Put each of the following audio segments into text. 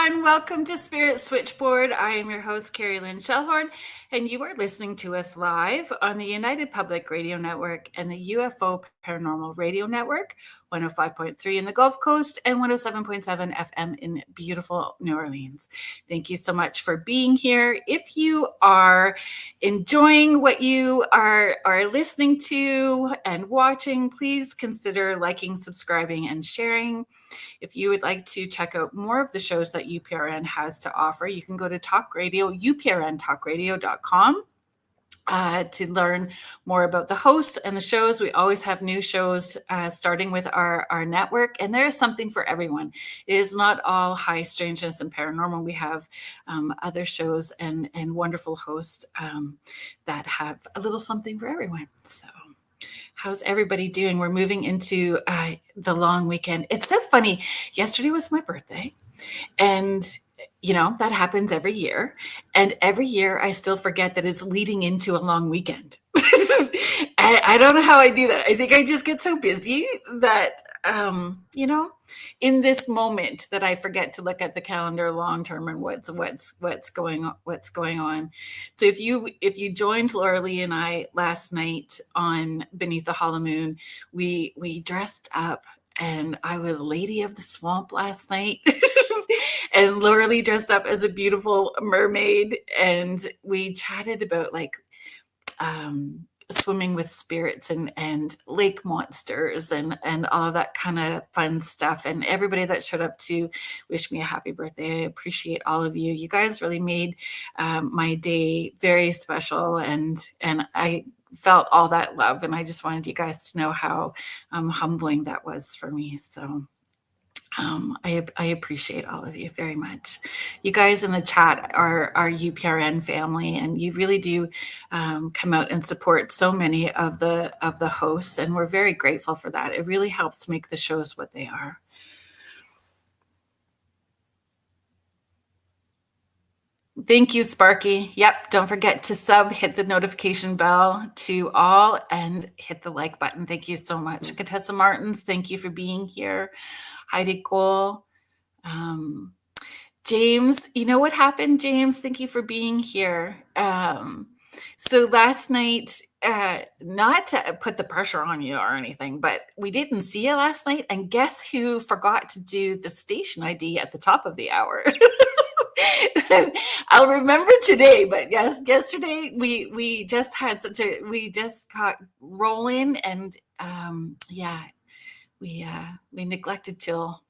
everyone. Welcome to Spirit Switchboard. I am your host, Kerrilynn Shellhorn, and you are listening to us live on the United Public Radio Network and the UFO Paranormal Radio Network, 105.3 in the Gulf Coast and 107.7 FM in beautiful New Orleans. Thank you so much for being here. If you are enjoying what you are listening to and watching, please consider liking, subscribing, and sharing. If you would like to check out more of the shows that UPRN has to offer, you can go to uprntalkradio.com to learn more about the hosts and the shows. We always have new shows starting with our network, and there is something for everyone. It is not all high strangeness and paranormal. We have other shows and wonderful hosts that have a little something for everyone. So how's everybody doing? We're moving into the long weekend. It's so funny. Yesterday was my birthday, and you know, that happens every year. And every year I still forget that it's leading into a long weekend. I don't know how I do that. I think I just get so busy that, you know, in this moment that I forget to look at the calendar long term and what's going on. So if you joined Laura Lee and I last night on Beneath the Hollow Moon, we dressed up, and I was Lady of the Swamp last night. And Laura Lee dressed up as a beautiful mermaid, and we chatted about like swimming with spirits and lake monsters and all of that kind of fun stuff. And everybody that showed up to wish me a happy birthday, I appreciate all of you. You guys really made my day very special, and I felt all that love, and I just wanted you guys to know how humbling that was for me. So I appreciate all of you very much. You guys in the chat are our UPRN family, and you really do come out and support so many of the hosts, and we're very grateful for that. It really helps make the shows what they are. Thank you, Sparky. Yep, don't forget to hit the notification bell to all, and hit the like button. Thank you so much. Contessa Martins, thank you for being here. Heidi Cole. James, you know what happened, James? Thank you for being here. So last night, not to put the pressure on you or anything, but we didn't see you last night, and guess who forgot to do the station ID at the top of the hour? I'll remember today, but yes, yesterday we just got rolling, and we neglected till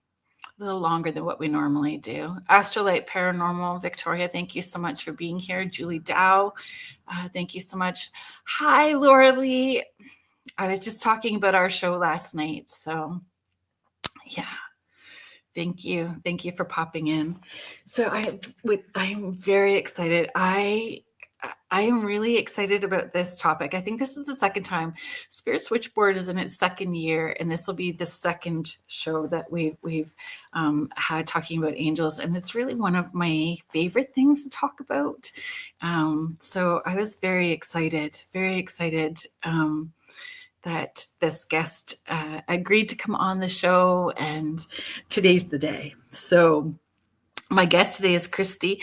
a little longer than what we normally do. Astrolight Paranormal, Victoria, thank you so much for being here. Julie Dow, thank you so much. Hi, Laura Lee. I was just talking about our show last night, so yeah. Thank you. Thank you for popping in. So I'm very excited. I am really excited about this topic. I think this is the second time. Spirit Switchboard is in its second year, and this will be the second show that we've had talking about angels, and it's really one of my favorite things to talk about. So I was very excited that this guest agreed to come on the show, and today's the day. So my guest today is Christi,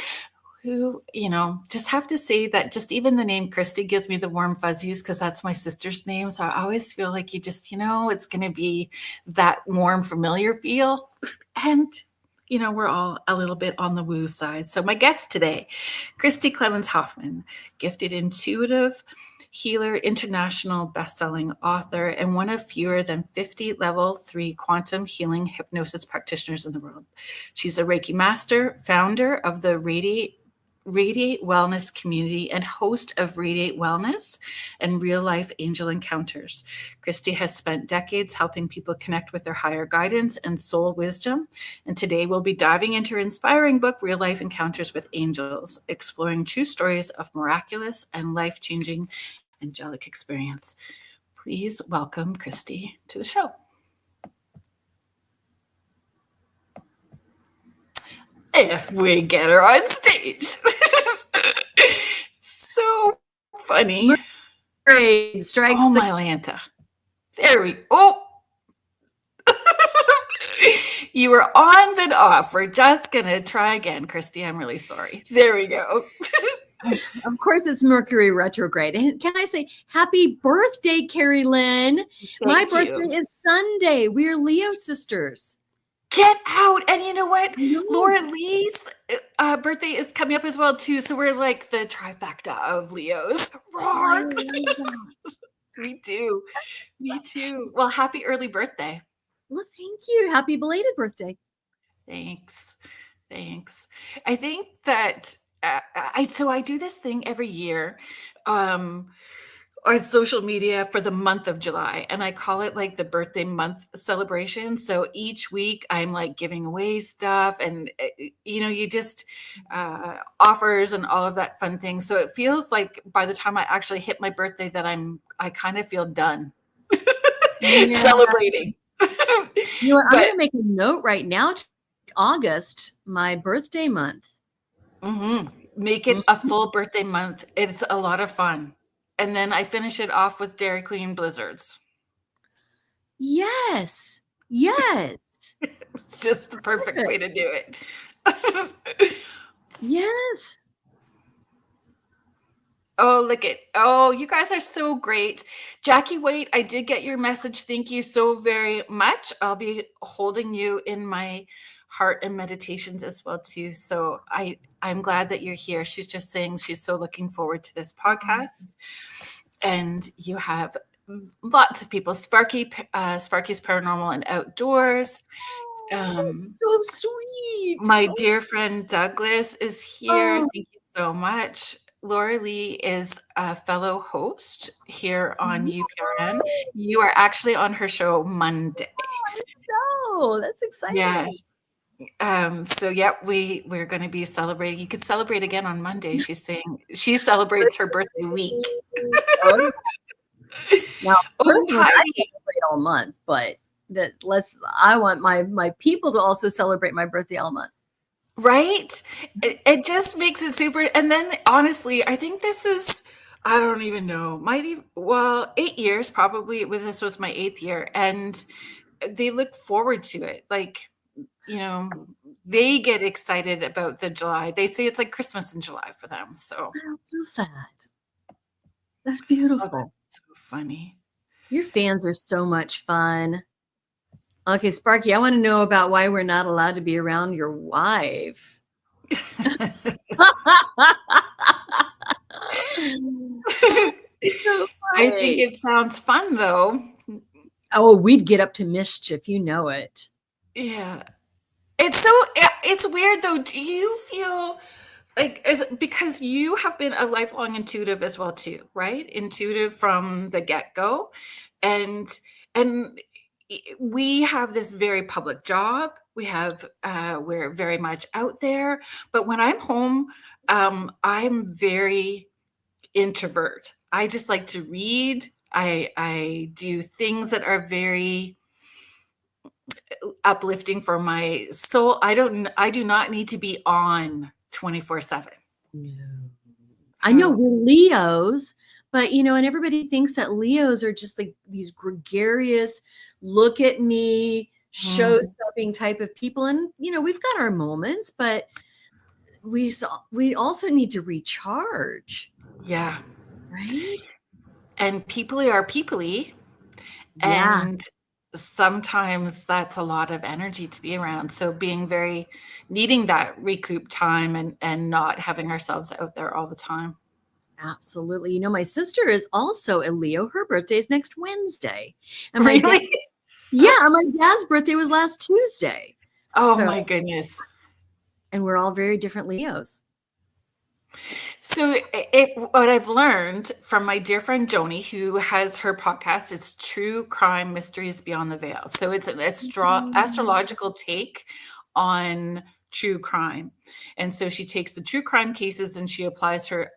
who, you know, just have to say that just even the name Christi gives me the warm fuzzies, because that's my sister's name. So I always feel like you just, you know, it's going to be that warm, familiar feel. And, you know, we're all a little bit on the woo side. So my guest today, Christi Clemons Hoffman, gifted intuitive healer, international best-selling author, and one of fewer than 50 level 3 quantum healing hypnosis practitioners in the world. She's a Reiki Master, founder of the Radiate Wellness Community, and host of Radiate Wellness and Real Life Angel Encounters. Christi has spent decades helping people connect with their higher guidance and soul wisdom. And today we'll be diving into her inspiring book, Real Life Encounters with Angels, exploring true stories of miraculous and life-changing angelic experience. Please welcome Christi to the show. If we get her on stage. So funny. Great. Strike. Oh, my Lanta. There we go. You were on then off. We're just going to try again, Christi. I'm really sorry. There we go. Of course, it's Mercury retrograde. And can I say happy birthday, Kerrilynn? My birthday is Sunday. We're Leo sisters. Get out. And you know what? Laura Lee's birthday is coming up as well, too. So we're like the trifecta of Leos. Roar. Me too. Me too. Well, happy early birthday. Well, thank you. Happy belated birthday. Thanks. I think that I do this thing every year on social media for the month of July, and I call it like the birthday month celebration. So each week I'm like giving away stuff and, you just offers and all of that fun thing. So it feels like by the time I actually hit my birthday that I kind of feel done celebrating. You know what? I'm going to make a note right now. August, my birthday month. Mm-hmm. Make it a full birthday month. It's a lot of fun. And then I finish it off with Dairy Queen blizzards. Yes. It's just the perfect way to do it. Yes. Oh, look it. Oh, you guys are so great. Jackie White, I did get your message. Thank you so very much. I'll be holding you in my heart and meditations as well, too. So I'm glad that you're here. She's just saying she's so looking forward to this podcast. And you have lots of people. Sparky's Paranormal and Outdoors. That's so sweet. My dear friend Douglas is here. Thank you so much. Laura Lee is a fellow host here on UPRN. You are actually on her show Monday. Oh, that's exciting. Yes. So yeah, we're going to be celebrating. You could celebrate again on Monday. She's saying she celebrates her birthday week. Now, personally, I celebrate all month, but I want my people to also celebrate my birthday all month. Right? It just makes it super. And then honestly, I think this is, I don't even know, 8 years probably. This was my 8th year, and they look forward to it. Like, they get excited about the July. They say it's like Christmas in July for them. So I love that. That's beautiful. Oh, that's so funny. Your fans are so much fun. Okay, Sparky, I want to know about why we're not allowed to be around your wife. I think it sounds fun, though. Oh, we'd get up to mischief. You know it. Yeah. It's weird, though. Do you feel like, because you have been a lifelong intuitive as well, too, right? Intuitive from the get-go. And we have this very public job. We're very much out there. But when I'm home, I'm very introvert. I just like to read. I do things that are very uplifting for my soul. I do not need to be on 24/7. No. I know we're Leos, but and everybody thinks that Leos are just like these gregarious, look at me, show-stopping type of people. And we've got our moments, but we also need to recharge. Yeah. Right? And people are people-y. Yeah. And sometimes that's a lot of energy to be around. So needing that recoup time and not having ourselves out there all the time. Absolutely. My sister is also a Leo. Her birthday is next Wednesday. And really? My dad's birthday was last Tuesday. Oh, my goodness. And we're all very different Leos. So what I've learned from my dear friend Joni, who has her podcast, it's True Crime Mysteries Beyond the Veil. So it's an astrological take on true crime. And so she takes the true crime cases and she applies her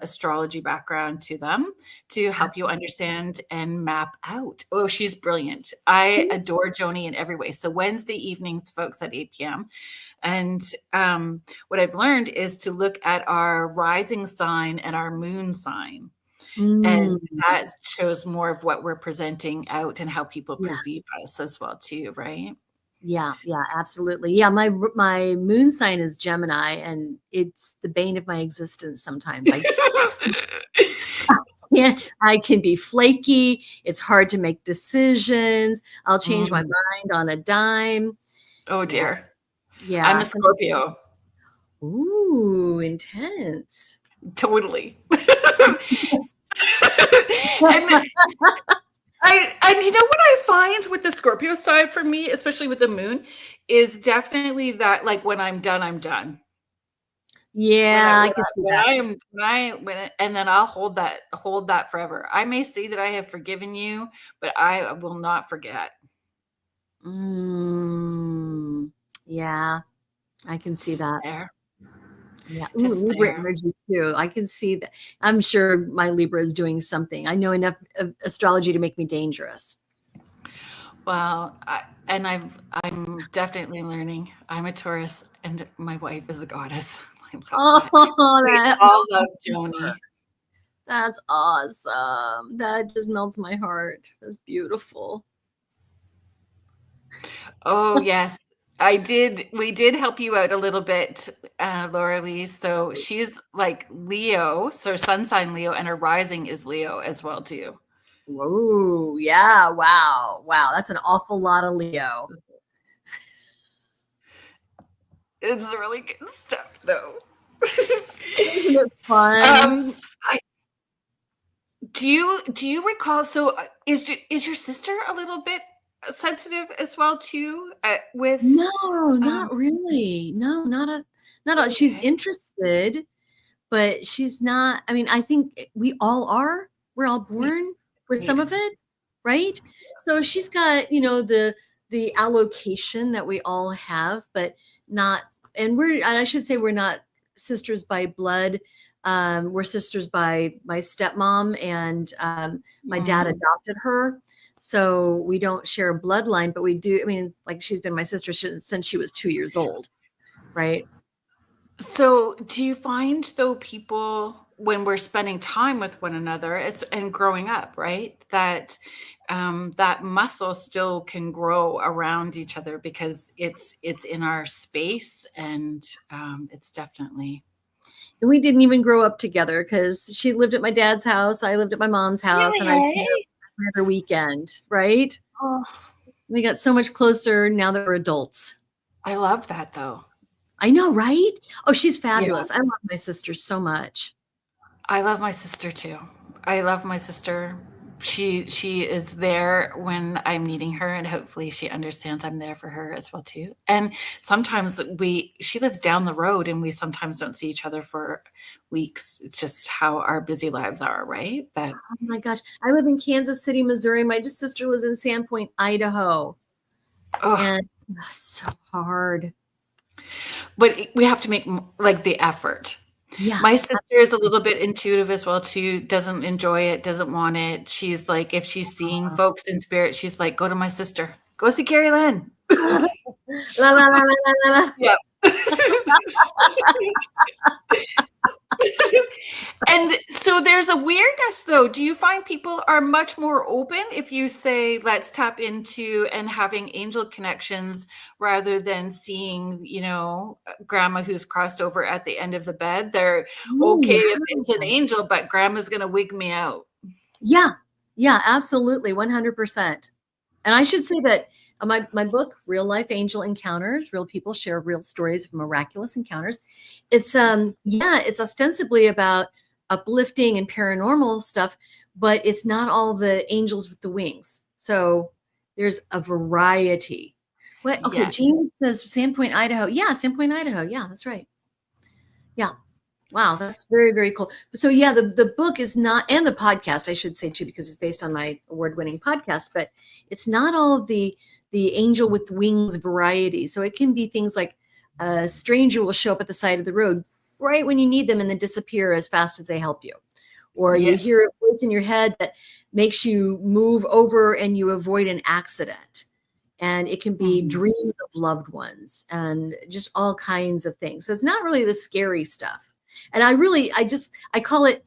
astrology background to them to help you understand and map out. Oh, she's brilliant. I adore Joni in every way. So Wednesday evenings, folks, at 8 p.m. And what I've learned is to look at our rising sign and our moon sign. And that shows more of what we're presenting out and how people perceive us as well, too, right? Yeah, absolutely. Yeah, my moon sign is Gemini, and it's the bane of my existence sometimes. I can be flaky. It's hard to make decisions. I'll change my mind on a dime. Oh dear. Yeah. I'm a Scorpio. Ooh, intense. Totally. And you know what I find with the Scorpio side for me, especially with the moon, is definitely that like when I'm done, I'm done. Yeah, I can see that. And then I'll hold that forever. I may say that I have forgiven you, but I will not forget. Yeah, I can see that. There. Yeah, Libra energy too. I can see that. I'm sure my Libra is doing something. I know enough of astrology to make me dangerous. Well, I'm definitely learning. I'm a Taurus, and my wife is a goddess. I love Joni. That's awesome. That just melts my heart. That's beautiful. Oh yes, I did. We did help you out a little bit, Laura Lee. So she's like Leo, so her sun sign Leo, and her rising is Leo as well too. Whoa, yeah, wow. That's an awful lot of Leo. It's really good stuff, though. Isn't it fun? Do you recall? So, is your sister a little bit sensitive as well too? With no, not really. No, not okay. She's interested, but she's not. I mean, I think we all are. We're all born with some of it, right? So she's got, the allocation that we all have, but not. And I should say we're not sisters by blood. We're sisters by my stepmom, and my dad adopted her. So we don't share a bloodline, but we do. I mean, like, she's been my sister since she was 2 years old, right? So do you find, though, people, when we're spending time with one another, and growing up, right, that that muscle still can grow around each other because it's in our space, and it's definitely. And we didn't even grow up together because she lived at my dad's house. I lived at my mom's house, and I'd see her every other weekend, right? Oh. We got so much closer now that we're adults. I love that, though. I know, right? Oh, she's fabulous. Yeah. I love my sister so much. I love my sister too. I love my sister. She is there when I'm needing her, and hopefully she understands I'm there for her as well too. And sometimes she lives down the road, and we sometimes don't see each other for weeks. It's just how our busy lives are, right? But oh my gosh, I live in Kansas City, Missouri. My sister lives in Sandpoint, Idaho. Oh, and that's so hard. But we have to make like the effort. Yeah. My sister is a little bit intuitive as well too, doesn't enjoy it, doesn't want it. She's like, if she's seeing folks in spirit, she's like, go to my sister. Go see Kerrilynn. La, la, la, la, la, la. Yeah. And so there's a weirdness, though. Do you find people are much more open if you say, let's tap into and having angel connections rather than seeing, grandma who's crossed over at the end of the bed? They're okay if it's an angel, but grandma's going to wig me out. Yeah, absolutely. 100%. And I should say that my book, Real Life Angel Encounters, Real People Share Real Stories of Miraculous Encounters. It's it's ostensibly about uplifting and paranormal stuff, but it's not all the angels with the wings. So there's a variety. What? Okay, yes. Jean says Sandpoint, Idaho. Yeah, Sandpoint, Idaho. Yeah, that's right. Yeah. Wow, that's very, very cool. So yeah, the book is not, and the podcast, I should say too, because it's based on my award-winning podcast, but it's not all of the angel with wings variety. So it can be things like a stranger will show up at the side of the road right when you need them and then disappear as fast as they help you. Or you hear a voice in your head that makes you move over and you avoid an accident. And it can be dreams of loved ones and just all kinds of things. So it's not really the scary stuff. And I call it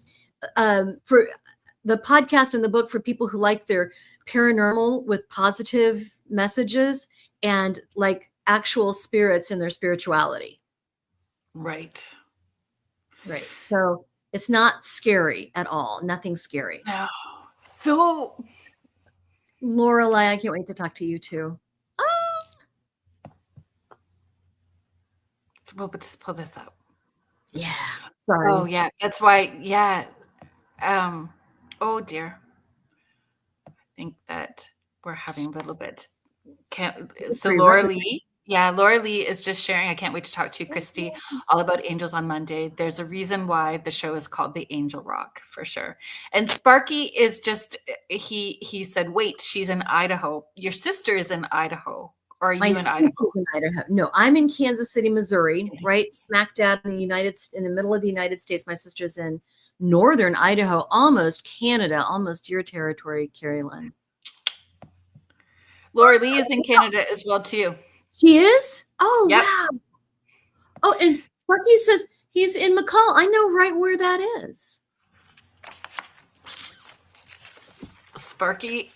for the podcast and the book for people who like their paranormal with positive messages and like actual spirits in their spirituality. Right. Right. So it's not scary at all. Nothing scary. No. So, Lorelei, I can't wait to talk to you too. we'll just pull this up. Yeah. Sorry. Oh, yeah. That's why. Yeah. Oh dear. I think that we're having a little bit. So Laura Lee. Yeah, Laura Lee is just sharing. I can't wait to talk to you, Christi, all about angels on Monday. There's a reason why the show is called The Angel Rock, for sure. And Sparky is just, he said, wait, she's in Idaho. Your sister is in Idaho. Or are you in Idaho? My sister's in Idaho. No, I'm in Kansas City, Missouri, right smack dab in the middle of the United States. My sister's in northern Idaho, almost Canada, almost your territory, Kerrilynn. Laura Lee is in Canada as well, too. She is? Oh, yep. Wow. Oh, and Sparky says he's in McCall. I know right where that is. Sparky,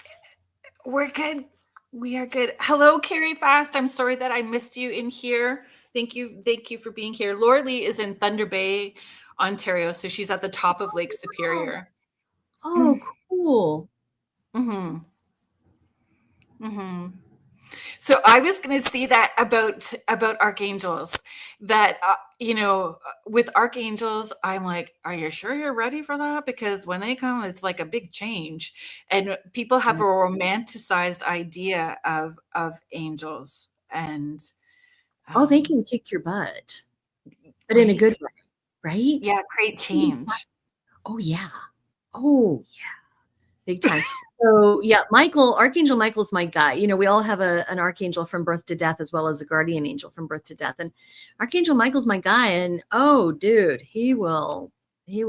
we're good. We are good. Hello, Carrie Fast. I'm sorry that I missed you in here. Thank you. Thank you for being here. Laura Lee is in Thunder Bay, Ontario. So she's at the top of Lake Superior. Oh, cool. Mm-hmm. Mm-hmm. So I was going to say that about archangels, that, with archangels, I'm like, are you sure you're ready for that? Because when they come, it's like a big change. And people have a romanticized idea of angels. And they can kick your butt, but in a good way, right? Yeah, create change. Oh, yeah. Oh, yeah. Big time. So yeah, Archangel Michael's my guy. We all have an archangel from birth to death, as well as a guardian angel from birth to death. And Archangel Michael's my guy. And oh, dude, he will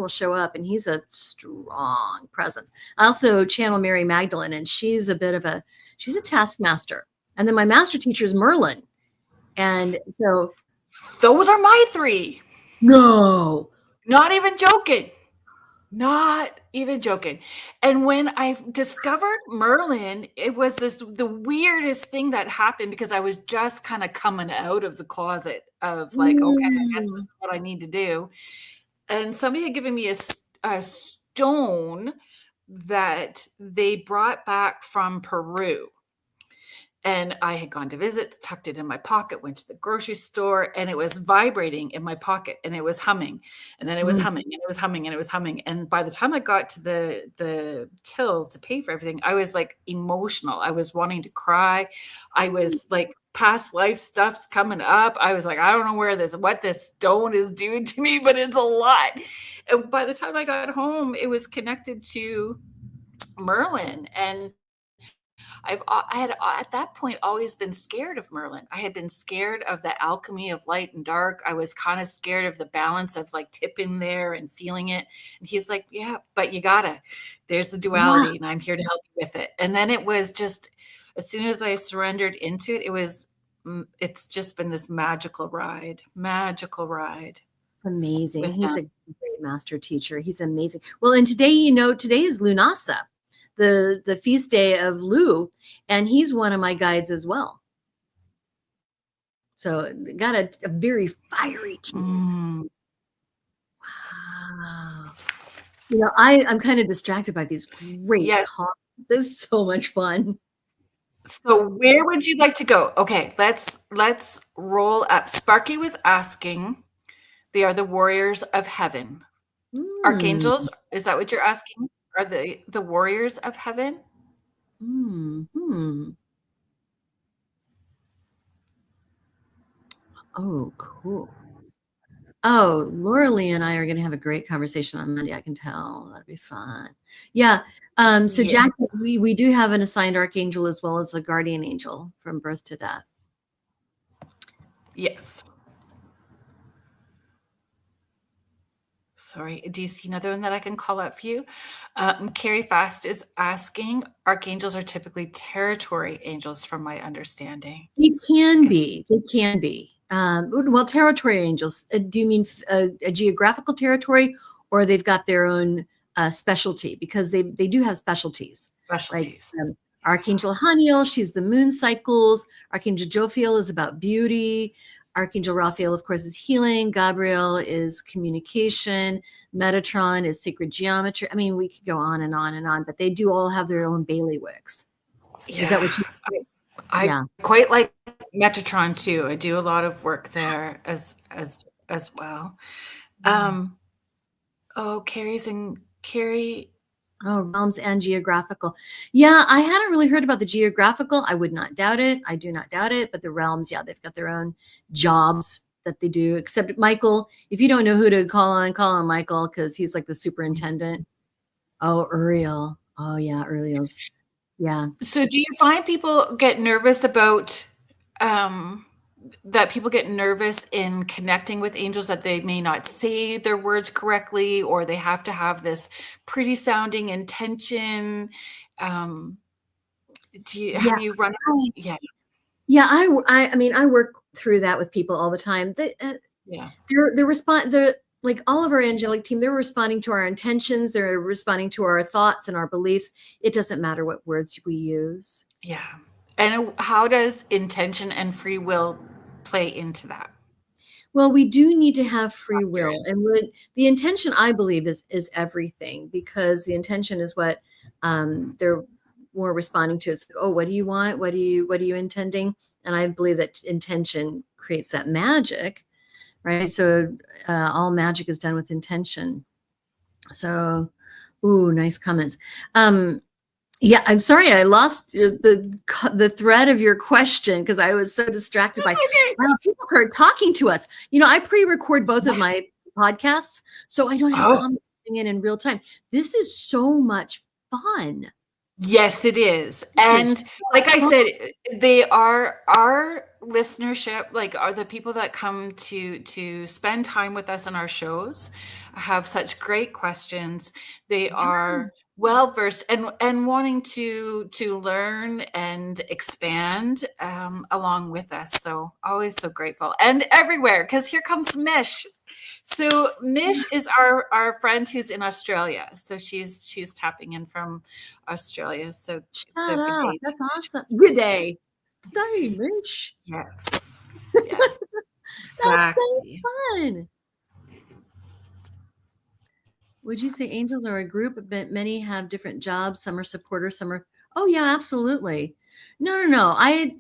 show up, and he's a strong presence. I also channel Mary Magdalene, and she's a taskmaster. And then my master teacher is Merlin. And so those are my three. No, not even joking. Not even joking. And when I discovered Merlin, it was the weirdest thing that happened, because I was just kind of coming out of the closet of like, okay, I guess this is what I need to do. And somebody had given me a stone that they brought back from Peru. And I had gone to visit, tucked it in my pocket, went to the grocery store, and it was vibrating in my pocket, and it was humming, and then it was humming, and it was humming, and it was humming. And by the time I got to the till to pay for everything, I was like emotional. I was wanting to cry. I was like, past life stuff's coming up. I was like, I don't know what this stone is doing to me, but it's a lot. And by the time I got home, it was connected to Merlin. And I had at that point always been scared of Merlin. I had been scared of the alchemy of light and dark. I was kind of scared of the balance of like tipping there and feeling it. And he's like, yeah, but there's the duality, and I'm here to help you with it. And then it was just, as soon as I surrendered into it, it's just been this magical ride. Amazing. He's a great master teacher. He's amazing. Well, and today is Lunasa, the feast day of Lu, and he's one of my guides as well. So got a very fiery team. Wow. I'm kind of distracted by these great comments. This is so much fun. So where would you like to go? Okay, let's roll up. Sparky was asking, they are the warriors of heaven. Archangels, is that what you're asking? Are they the warriors of heaven? Oh, cool. Oh, Laura Lee and I are going to have a great conversation on Monday. I can tell. That'd be fun. Yeah. So Jackie, we do have an assigned archangel as well as a guardian angel from birth to death. Yes. Sorry, do you see another one that I can call out for you? Carrie Fast is asking, archangels are typically territory angels from my understanding. They can be. Well, territory angels, do you mean a geographical territory, or they've got their own specialty? Because they do have specialties. Like Archangel Haniel, she's the moon cycles. Archangel Jophiel is about beauty. Archangel Raphael, of course, is healing. Gabriel is communication. Metatron is sacred geometry. I mean, we could go on and on and on, but they do all have their own bailiwicks. Yeah. Is that what you? I quite like Metatron too. I do a lot of work there as well. Carrie. Oh, realms and geographical. Yeah, I hadn't really heard about the geographical. I would not doubt it. I do not doubt it. But the realms, yeah, they've got their own jobs that they do. Except Michael, if you don't know who to call on Michael, because he's like the superintendent. Oh, Uriel. Oh, yeah, Uriel's. Yeah. So do you find people get nervous about that people get nervous in connecting with angels, that they may not say their words correctly, or they have to have this pretty sounding intention? Have you run? Yeah. I mean, I work through that with people all the time. Like all of our angelic team, they're responding to our intentions. They're responding to our thoughts and our beliefs. It doesn't matter what words we use. Yeah. And how does intention and free will play into that? Well, we do need to have free will. And the intention, I believe, is everything, because the intention is what they're more responding to. It's like, oh, what do you want? What are you intending? And I believe that intention creates that magic, right? So all magic is done with intention. So, ooh, nice comments. Yeah, I'm sorry, I lost the thread of your question because I was so distracted by wow, people are talking to us. I pre-record both of my podcasts, so I don't have comments coming in real time. This is so much fun. Yes, it is. And like I said, they are our listenership, like are the people that come to spend time with us on our shows, have such great questions. They are well versed and wanting to learn and expand along with us. So always so grateful. And everywhere, because here comes Mish. So Mish is our friend who's in Australia. So she's tapping in from Australia. So good day. That's awesome. Good day. Day, Mish. Yes. That's so fun. Would you say angels are a group, but many have different jobs? Some are supporters, some are. Oh yeah, absolutely. No. I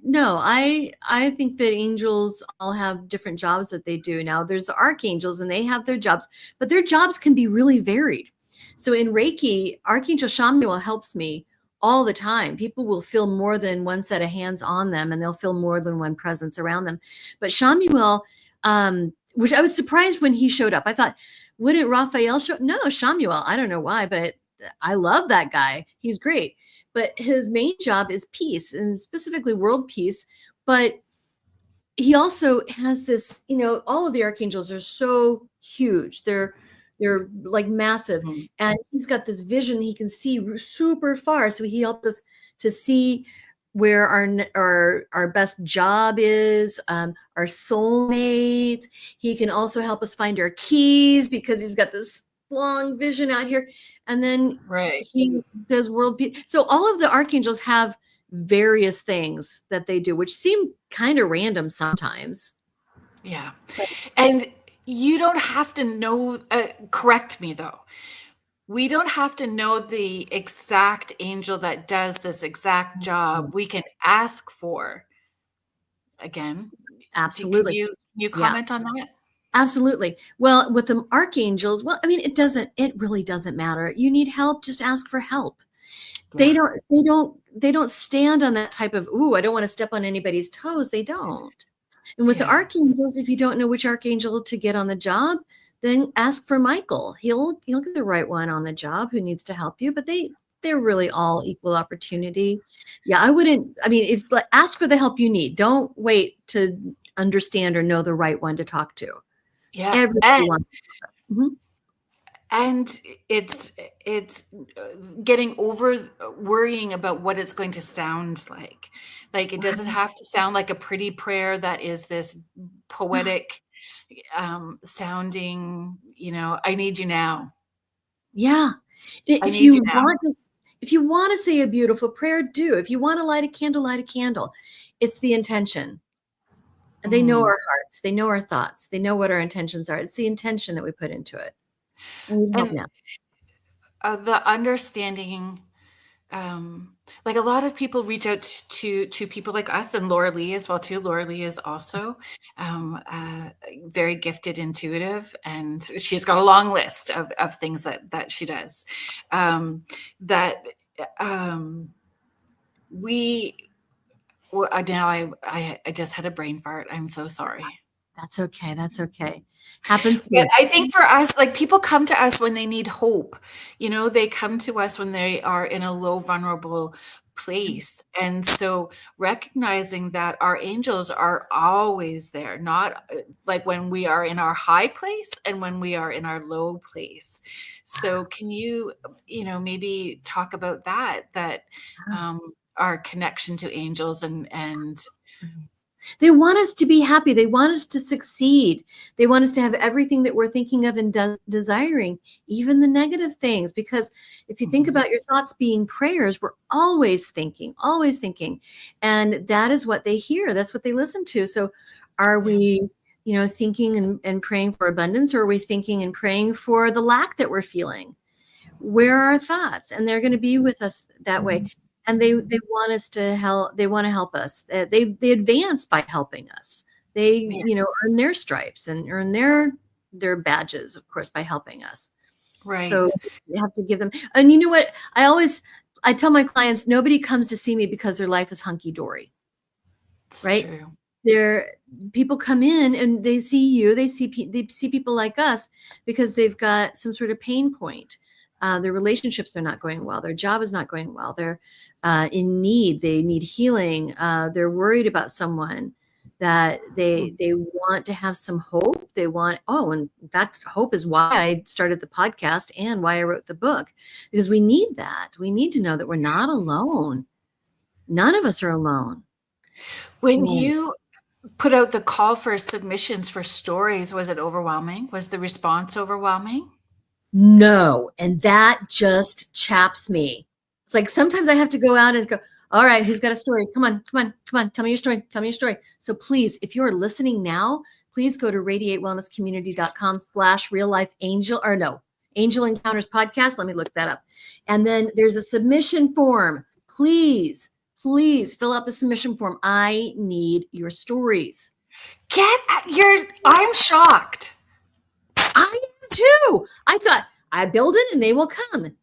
think that angels all have different jobs that they do. Now there's the archangels and they have their jobs, but their jobs can be really varied. So in Reiki, Archangel Chamuel helps me all the time. People will feel more than one set of hands on them, and they'll feel more than one presence around them. But Chamuel, which I was surprised when he showed up. I thought, wouldn't Raphael show? No, Chamuel. I don't know why, but I love that guy. He's great. But his main job is peace, and specifically world peace. But he also has this, all of the archangels are so huge. They're like massive. Mm-hmm. And he's got this vision. He can see super far. So he helped us to see where our best job is, our soulmates. He can also help us find our keys because he's got this long vision out here. And then he does world peace. So all of the archangels have various things that they do, which seem kind of random sometimes. Yeah. And you don't have to know, correct me though. We don't have to know the exact angel that does this exact job. We can ask for, again. Absolutely. Can you comment on that? Absolutely. Well, with the archangels, it really doesn't matter. You need help, just ask for help. Yeah. They don't stand on that type of, I don't want to step on anybody's toes. They don't. And with the archangels, if you don't know which archangel to get on the job, then ask for Michael. He'll get the right one on the job who needs to help you, but they're really all equal opportunity. Yeah, ask for the help you need. Don't wait to understand or know the right one to talk to. Yeah. Everybody wants to. Mm-hmm. And it's getting over worrying about what it's going to sound like. Like it doesn't have to sound like a pretty prayer that is this poetic sounding, I need you now. Yeah. If you want to say a beautiful prayer, do. If you want to light a candle, light a candle. It's the intention. And they know our hearts. They know our thoughts. They know what our intentions are. It's the intention that we put into it. And we help now. The understanding, like a lot of people reach out to people like us, and Laura Lee as well too. Laura Lee is also very gifted intuitive, and she's got a long list of things that she does. Now I just had a brain fart. I'm so sorry. That's okay. That's okay. Happens. But I think for us, like, people come to us when they need hope. They come to us when they are in a low, vulnerable place. And so recognizing that our angels are always there, not like when we are in our high place and when we are in our low place. So can you, maybe talk about that our connection to angels and they want us to be happy. They want us to succeed. They want us to have everything that we're thinking of and desiring, even the negative things. Because if you think about your thoughts being prayers, we're always thinking. And that is what they hear. That's what they listen to. So are we, thinking and praying for abundance, or are we thinking and praying for the lack that we're feeling? Where are our thoughts? And they're going to be with us that way. And they want us to help. They want to help us. They advance by helping us. They, earn their stripes and earn their badges, of course, by helping us. Right. So you have to give them. And you know what? I tell my clients, nobody comes to see me because their life is hunky dory. Right? True. People come in and they see you. They see people like us because they've got some sort of pain point. Their relationships are not going well. Their job is not going well. They're in need. They need healing. They're worried about someone that they want to have some hope. They want, and in fact, hope is why I started the podcast and why I wrote the book, because we need that. We need to know that we're not alone. None of us are alone. When you put out the call for submissions for stories, was it overwhelming? Was the response overwhelming? No. And that just chaps me. It's like sometimes I have to go out and go, all right, who's got a story? Come on. Tell me your story. So please, if you're listening now, please go to radiatewellnesscommunity.com/real-life-angel, or no, Angel Encounters Podcast. Let me look that up. And then there's a submission form. Please fill out the submission form. I need your stories. I'm shocked. I am too. I thought I build it and they will come.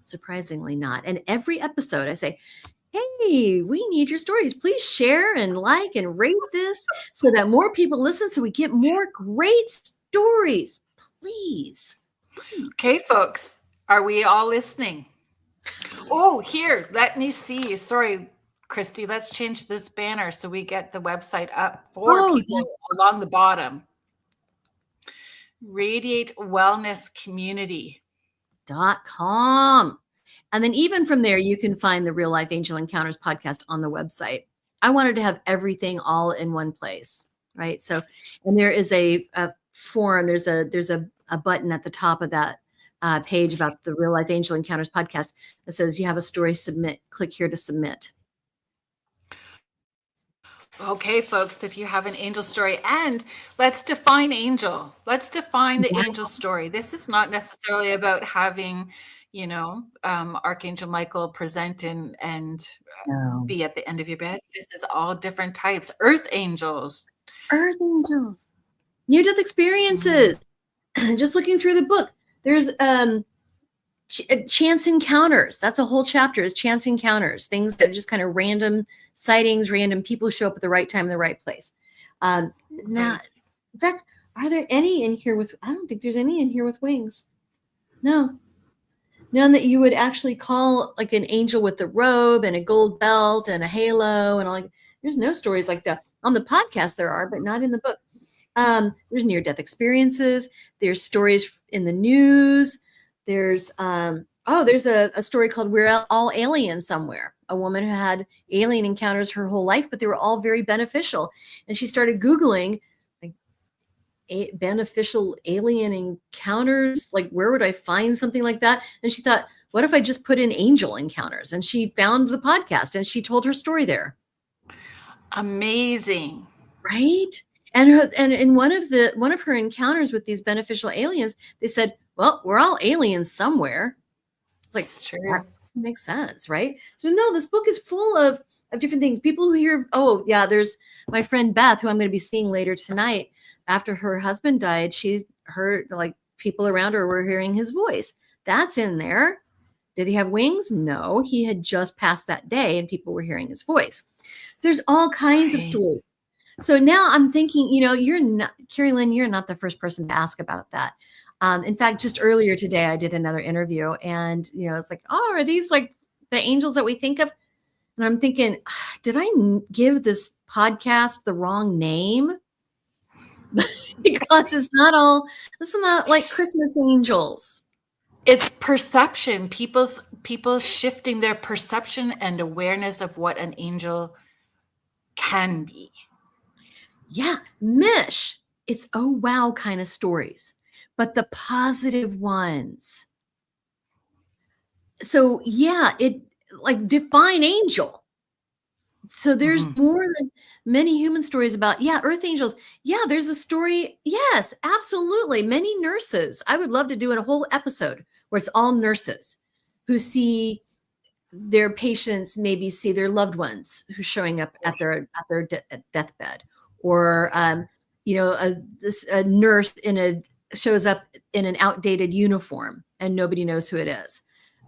Surprisingly not. And every episode I say, hey, we need your stories. Please share and like and rate this so that more people listen, so we get more great stories. Please. Okay, folks, are we all listening? Oh, here, let me see. Sorry, Christi, let's change this banner so we get the website up for people along the bottom. Radiate Wellness Community.com. And then even from there, you can find the Real Life Angel Encounters podcast on the website. I wanted to have everything all in one place, right? So, and there is a form. There's a button at the top of that page about the Real Life Angel Encounters podcast that says you have a story, submit. Click here to submit. Okay, folks, if you have an angel story, and let's define angel. Let's define the angel story. This is not necessarily about having, Archangel Michael present and be at the end of your bed. This is all different types. Earth angels. Near-death experiences. Just looking through the book, there's chance encounters. That's a whole chapter, is chance encounters, things that are just kind of random sightings, random people show up at the right time in the right place. Now, in fact, are there any in here with, I don't think there's any in here with wings. No. None that you would actually call like an angel with the robe and a gold belt and a halo and all. There's no stories like that. On the podcast there are, but not in the book. There's near-death experiences. There's stories in the news. There's there's a story called We're All Aliens Somewhere. A woman who had alien encounters her whole life, but they were all very beneficial. And she started Googling beneficial alien encounters. Like, where would I find something like that? And she thought, What if I just put in angel encounters? And she found the podcast and she told her story there. Amazing. Right? And in one of her encounters with these beneficial aliens, they said, well, we're all aliens somewhere. It's like, it's true. That makes sense, right? So no, this book is full of different things. People who hear, oh yeah, there's my friend Beth, who I'm going to be seeing later tonight. After her husband died, she heard, like, people around her were hearing his voice. That's in there. Did he have wings? No, he had just passed that day and people were hearing his voice. There's all kinds of stories. So now I'm thinking, you're not, Kerrilynn, you're not the first person to ask about that. In fact, just earlier today, I did another interview and, it's like, oh, are these like the angels that we think of? And I'm thinking, did I give this podcast the wrong name? Because it's not like Christmas angels. It's perception. People shifting their perception and awareness of what an angel can be. Yeah, Mish, it's oh wow kind of stories, but the positive ones. So yeah, it like define angel. So there's more than many human stories about, earth angels. Yeah, there's a story. Yes, absolutely. Many nurses. I would love to do a whole episode where it's all nurses who see their patients, maybe see their loved ones who's showing up at their deathbed, or a nurse shows up in an outdated uniform and nobody knows who it is.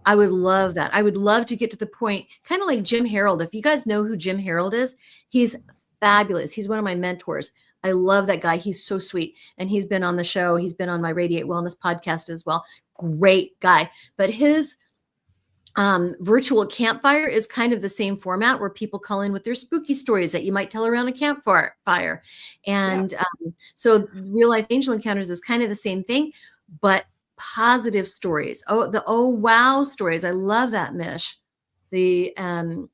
I would love that. I would love to get to the point, kind of like Jim Harold. If you guys know who Jim Harold is, he's fabulous. He's one of my mentors. I love that guy. He's so sweet. And he's been on the show. He's been on my Radiate Wellness podcast as well. Great guy. But his virtual campfire is kind of the same format, where people call in with their spooky stories that you might tell around a campfire. And so Real Life Angel Encounters is kind of the same thing, but positive stories. Oh wow stories. I love that, Mish. I'm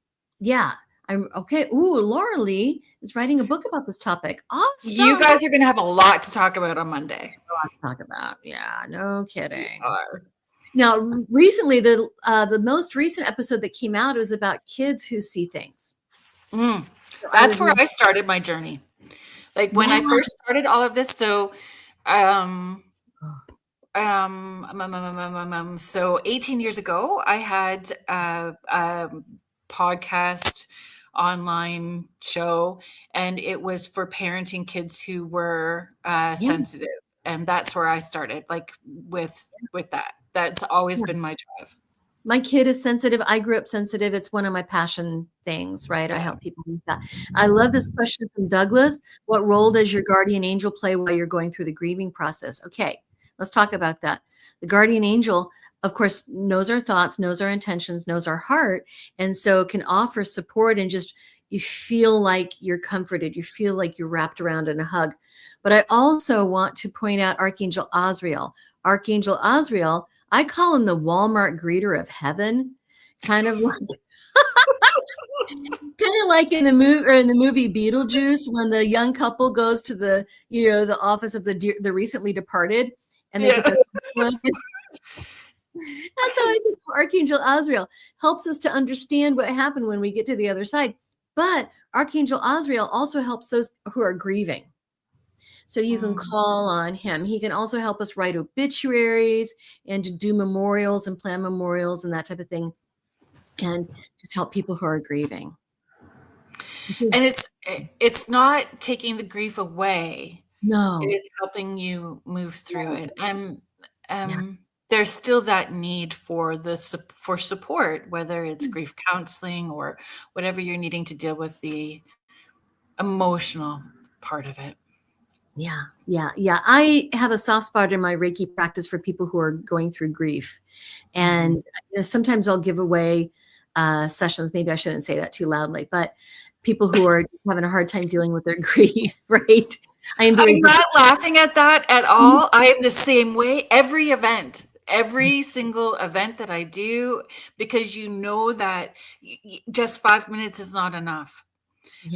okay. Ooh, Laura Lee is writing a book about this topic. Awesome. You guys are going to have a lot to talk about on Monday. A lot to talk about. Yeah, no kidding. Now, recently, the most recent episode that came out was about kids who see things. That's where I started my journey. Like when I first started all of this. So, so 18 years ago, I had a podcast online show, and it was for parenting kids who were sensitive. And that's where I started, like with that. That's always been my drive. My kid is sensitive. I grew up sensitive. It's one of my passion things, right? I help people with that. I love this question from Douglas. What role does your guardian angel play while you're going through the grieving process? Okay, let's talk about that. The guardian angel, of course, knows our thoughts, knows our intentions, knows our heart, and so can offer support, and just you feel like you're comforted. You feel like you're wrapped around in a hug. But I also want to point out Archangel Azrael. Archangel Azrael, I call him the Walmart greeter of heaven, kind of like in the movie Beetlejuice, when the young couple goes to the office of the recently departed, and they that's how I think Archangel Azrael helps us to understand what happened when we get to the other side. But Archangel Azrael also helps those who are grieving. So you can call on him. He can also help us write obituaries and to do memorials and plan memorials and that type of thing, and just help people who are grieving. And it's not taking the grief away. No, it is helping you move through it. And there's still that need for support, whether it's grief counseling or whatever you're needing to deal with the emotional part of it. Yeah. I have a soft spot in my Reiki practice for people who are going through grief. And sometimes I'll give away sessions. Maybe I shouldn't say that too loudly, but people who are just having a hard time dealing with their grief, right? I'm not laughing at that at all. I am the same way. Every single event that I do, because that just 5 minutes is not enough.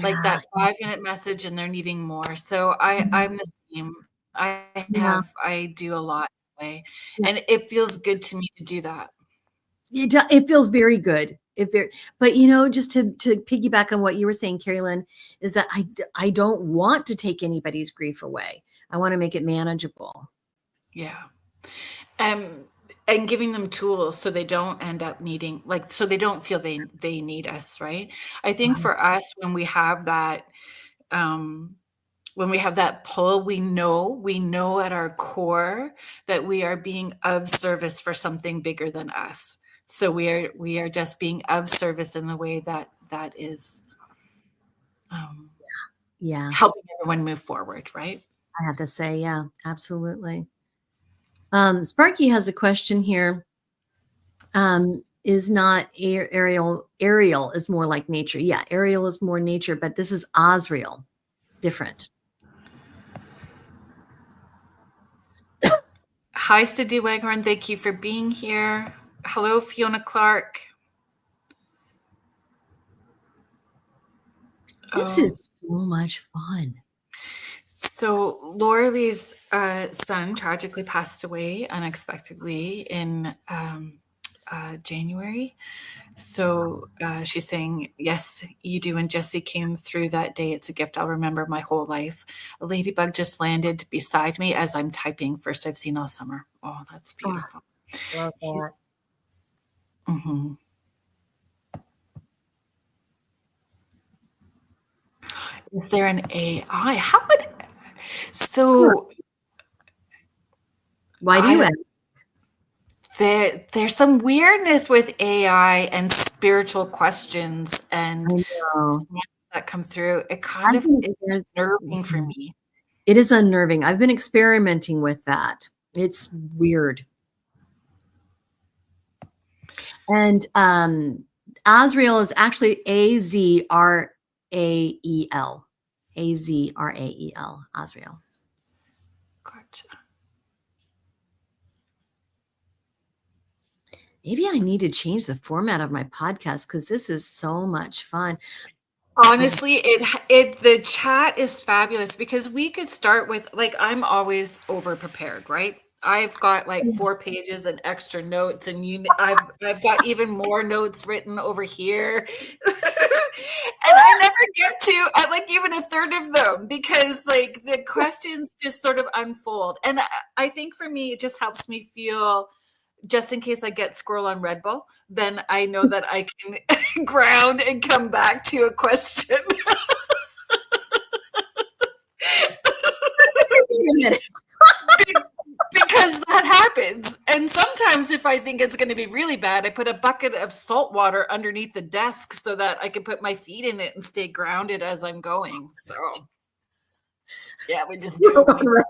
Like that 5-minute message, and they're needing more. So I'm the same. I do a lot that way, and it feels good to me to do that. It feels very good. But just to piggyback on what you were saying, Kerrilynn, is that I don't want to take anybody's grief away. I want to make it manageable. Yeah. And giving them tools so they don't end up needing, so they don't feel they need us, right? I think for us, when we have that pull, we know at our core that we are being of service for something bigger than us. So we are just being of service in the way that is helping everyone move forward, right? I have to say, yeah, absolutely. Sparky has a question here. Is not Ariel is more like nature. Yeah, Ariel is more nature, but this is Azrael. Different. Hi, Cindy Waghorn. Thank you for being here. Hello, Fiona Clark. This is so much fun. So Laura Lee's son tragically passed away unexpectedly in January. So she's saying, yes, you do. And Jesse came through that day. It's a gift I'll remember my whole life. A ladybug just landed beside me as I'm typing. First I've seen all summer. Oh, that's beautiful. Love that. Mm-hmm. Is there an AI? How would... So... Why do you ask? There's some weirdness with AI and spiritual questions and that come through. It kind of is unnerving for me. It is unnerving. I've been experimenting with that. It's weird. And Azrael is actually Azrael. Azrael. Azrael. Gotcha. Maybe I need to change the format of my podcast because this is so much fun. Honestly, the chat is fabulous because we could start with, I'm always over prepared, right? I've got 4 pages and extra notes, and I've got even more notes written over here. And I never get to even a third of them because the questions just sort of unfold. And I think for me, it just helps me feel, just in case I get squirrel on Red Bull, then I know that I can ground and come back to a question. Because that happens. And sometimes if I think it's going to be really bad, I put a bucket of salt water underneath the desk so that I can put my feet in it and stay grounded as I'm going. So yeah, we just do it.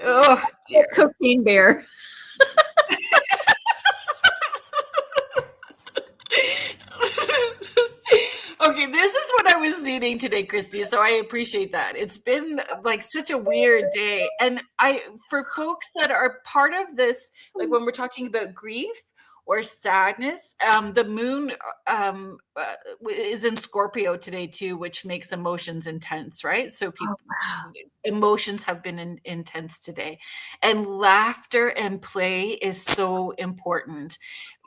Oh, dear. Cocaine bear. Okay, this is what I was needing today, Christy. So I appreciate that. It's been such a weird day. And for folks that are part of this, when we're talking about grief or sadness, the moon is in Scorpio today too, which makes emotions intense, right? So emotions have been intense today, and laughter and play is so important.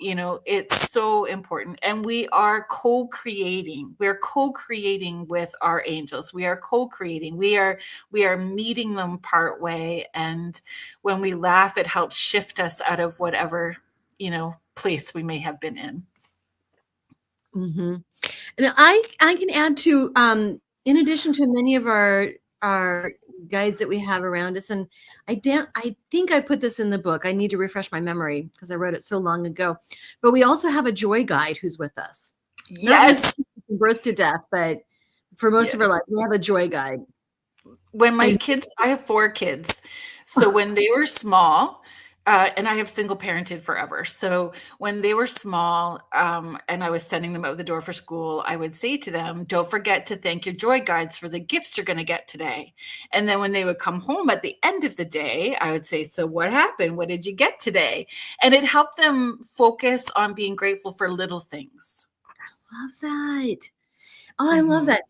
It's so important, and we are co-creating. We're co-creating with our angels. We are co-creating. We are meeting them part way, and when we laugh, it helps shift us out of whatever place we may have been in. Mm-hmm. And I can add to, in addition to many of our guides that we have around us, and I think I put this in the book. I need to refresh my memory because I wrote it so long ago. But we also have a joy guide who's with us. Yes, from birth to death, but for most of our life, we have a joy guide. When my kids, I have 4 kids, so when they were small. And I have single parented forever. So when they were small and I was sending them out the door for school, I would say to them, don't forget to thank your joy guides for the gifts you're going to get today. And then when they would come home at the end of the day, I would say, so what happened? What did you get today? And it helped them focus on being grateful for little things. I love that. Oh, I love that.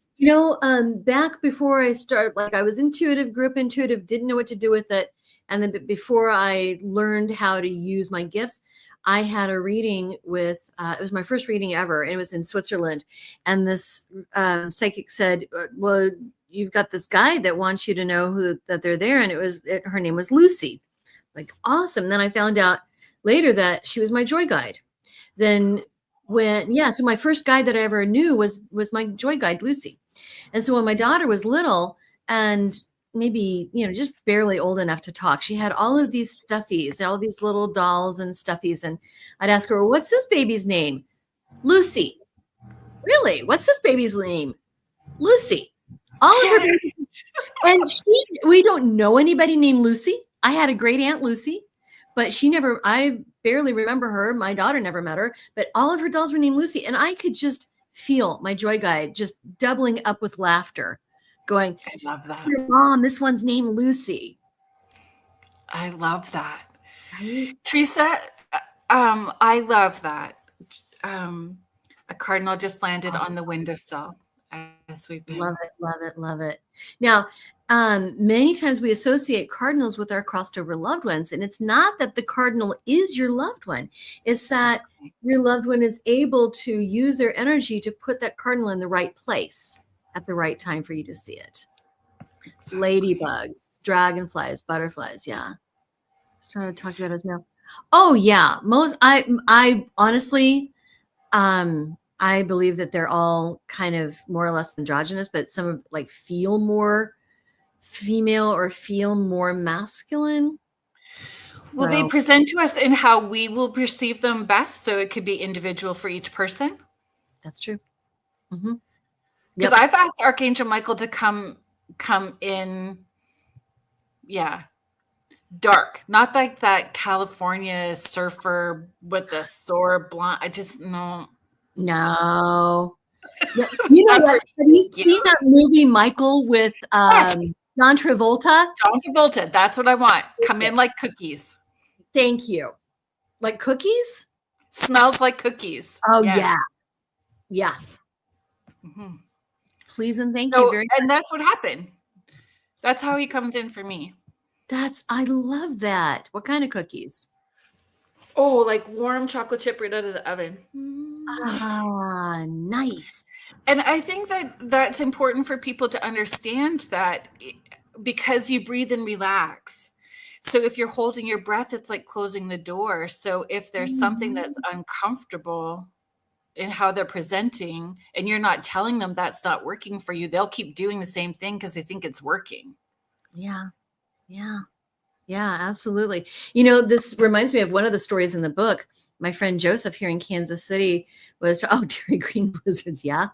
Back before I started, I was intuitive, grew up intuitive, didn't know what to do with it. And then before I learned how to use my gifts, I had a reading with, it was my first reading ever, and it was in Switzerland. And this psychic said, well, you've got this guide that wants you to know that they're there. And her name was Lucy. Like, awesome. Then I found out later that she was my joy guide. Then so my first guide that I ever knew was my joy guide, Lucy. And so when my daughter was little and maybe, just barely old enough to talk, she had all of these stuffies, all these little dolls and stuffies. And I'd ask her, well, what's this baby's name? Lucy. Really? What's this baby's name? Lucy. All of her babies. And we don't know anybody named Lucy. I had a great aunt Lucy, but I barely remember her. My daughter never met her, but all of her dolls were named Lucy. And I could just feel my joy guide just doubling up with laughter, going, I love that. Your mom, this one's named Lucy. I love that. Right? Teresa, I love that. A cardinal just landed on the windowsill as we've been. Love it, love it, love it. Now, many times we associate cardinals with our crossed over loved ones, and it's not that the cardinal is your loved one. It's that your loved one is able to use their energy to put that cardinal in the right place at the right time for you to see it. Ladybugs, dragonflies, butterflies. Yeah. Just trying to talk about as well. Oh yeah. I honestly, I believe that they're all kind of more or less androgynous, but some of like feel more female or feel more masculine. Will they present to us in how we will perceive them best? So it could be individual for each person. That's true. Mm-hmm. Because I've asked Archangel Michael to come in, dark, not like that California surfer with the sore blonde. I just no. You know what? Have you seen that movie Michael with John Travolta? John Travolta. That's what I want. Come in like cookies. Thank you. Like cookies? Smells like cookies. Oh yeah. Mm-hmm. Please and thank you very much. And that's what happened. That's how he comes in for me. I love that. What kind of cookies? Oh, like warm chocolate chip right out of the oven. Ah, nice. And I think that's important for people to understand that because you breathe and relax. So if you're holding your breath, it's like closing the door. So if there's something that's uncomfortable in how they're presenting and you're not telling them that's not working for you, they'll keep doing the same thing because they think it's working. Yeah, absolutely. This reminds me of one of the stories in the book. My friend Joseph here in Kansas City was, Dairy Green Blizzards. Yeah.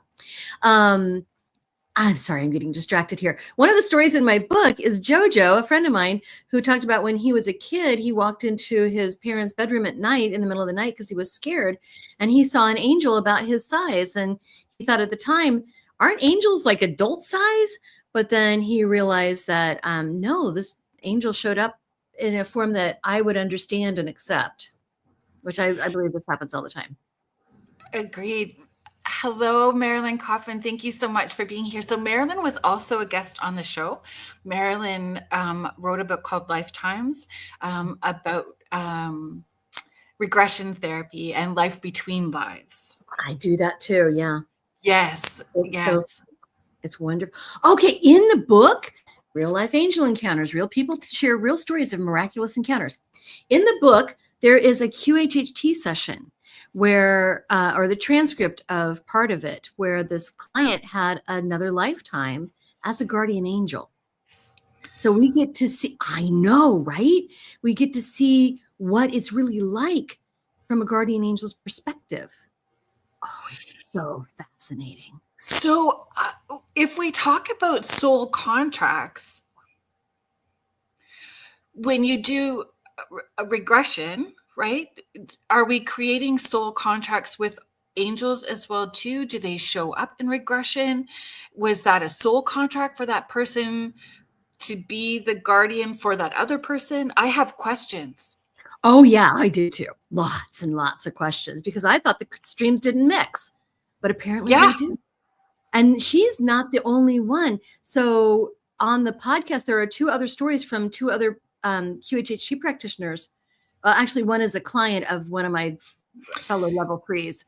I'm sorry, I'm getting distracted here. One of the stories in my book is Jojo, a friend of mine, who talked about when he was a kid, he walked into his parents' bedroom at night in the middle of the night because he was scared, and he saw an angel about his size. And he thought at the time, aren't angels like adult size? But then he realized that, no, this angel showed up in a form that I would understand and accept, which I believe this happens all the time. Agreed. Hello, Marilyn Kaufman. Thank you so much for being here. So Marilyn was also a guest on the show. Marilyn wrote a book called Lifetimes about regression therapy and life between lives. I do that too. Yeah. Yes. It's wonderful. Okay. In the book, Real Life Angel Encounters, real people share real stories of miraculous encounters. In the book, there is a QHHT session where, or the transcript of part of it, where this client had another lifetime as a guardian angel. So we get to see, I know, right? We get to see what it's really like from a guardian angel's perspective. Oh, it's so fascinating. So if we talk about soul contracts, when you do a regression, right? Are we creating soul contracts with angels as well too? Do they show up in regression? Was that a soul contract for that person to be the guardian for that other person? I have questions. Oh yeah, I do too. Lots and lots of questions because I thought the streams didn't mix, but apparently they do. And she's not the only one. So on the podcast, there are two other stories from two other QHHT practitioners. Well, actually, one is a client of one of my fellow level 3s.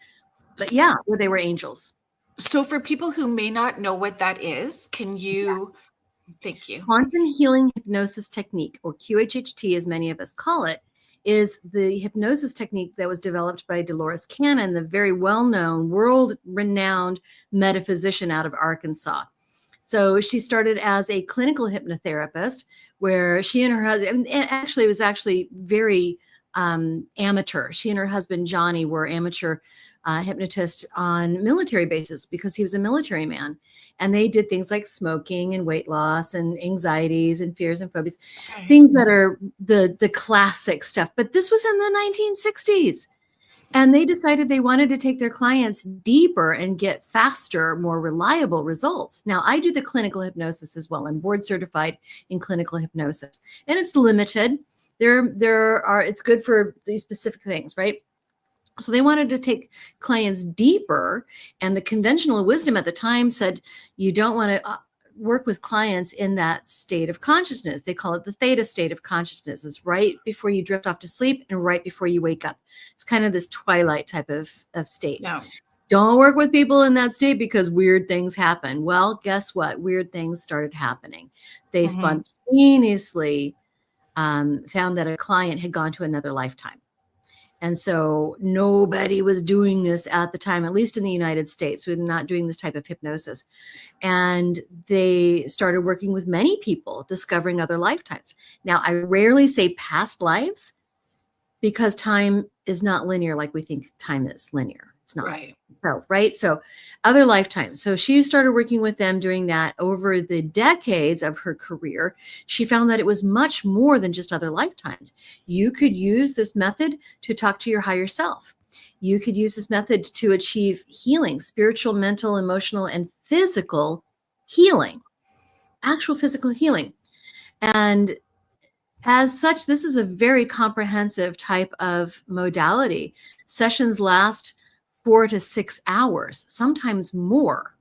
But yeah, where they were angels. So for people who may not know what that is, can you? Yeah. Thank you. Quantum Healing Hypnosis Technique, or QHHT as many of us call it, is the hypnosis technique that was developed by Dolores Cannon, the very well-known, world-renowned metaphysician out of Arkansas. So she started as a clinical hypnotherapist, where she and her husband, and actually it was actually very amateur. She and her husband, Johnny, were amateur hypnotists on military bases because he was a military man. And they did things like smoking and weight loss and anxieties and fears and phobias, things that are the classic stuff. But this was in the 1960s. And they decided they wanted to take their clients deeper and get faster, more reliable results. Now, I do the clinical hypnosis as well. I'm board certified in clinical hypnosis, and it's limited. It's good for these specific things, right? So they wanted to take clients deeper, and the conventional wisdom at the time said you don't want to work with clients in that state of consciousness. They call it the theta state of consciousness. It's right before you drift off to sleep and right before you wake up. It's kind of this twilight type of state. No. Don't work with people in that state because weird things happen. Well, guess what? Weird things started happening. They spontaneously found that a client had gone to another lifetime. And so nobody was doing this at the time, at least in the United States. We're not doing this type of hypnosis. And they started working with many people, discovering other lifetimes. Now, I rarely say past lives because time is not linear like we think time is linear. It's not. Right. So, right. So other lifetimes. So she started working with them doing that over the decades of her career. She found that it was much more than just other lifetimes. You could use this method to talk to your higher self. You could use this method to achieve healing, spiritual, mental, emotional, and physical healing, actual physical healing. And as such, this is a very comprehensive type of modality. Sessions last 4 to 6 hours, sometimes more.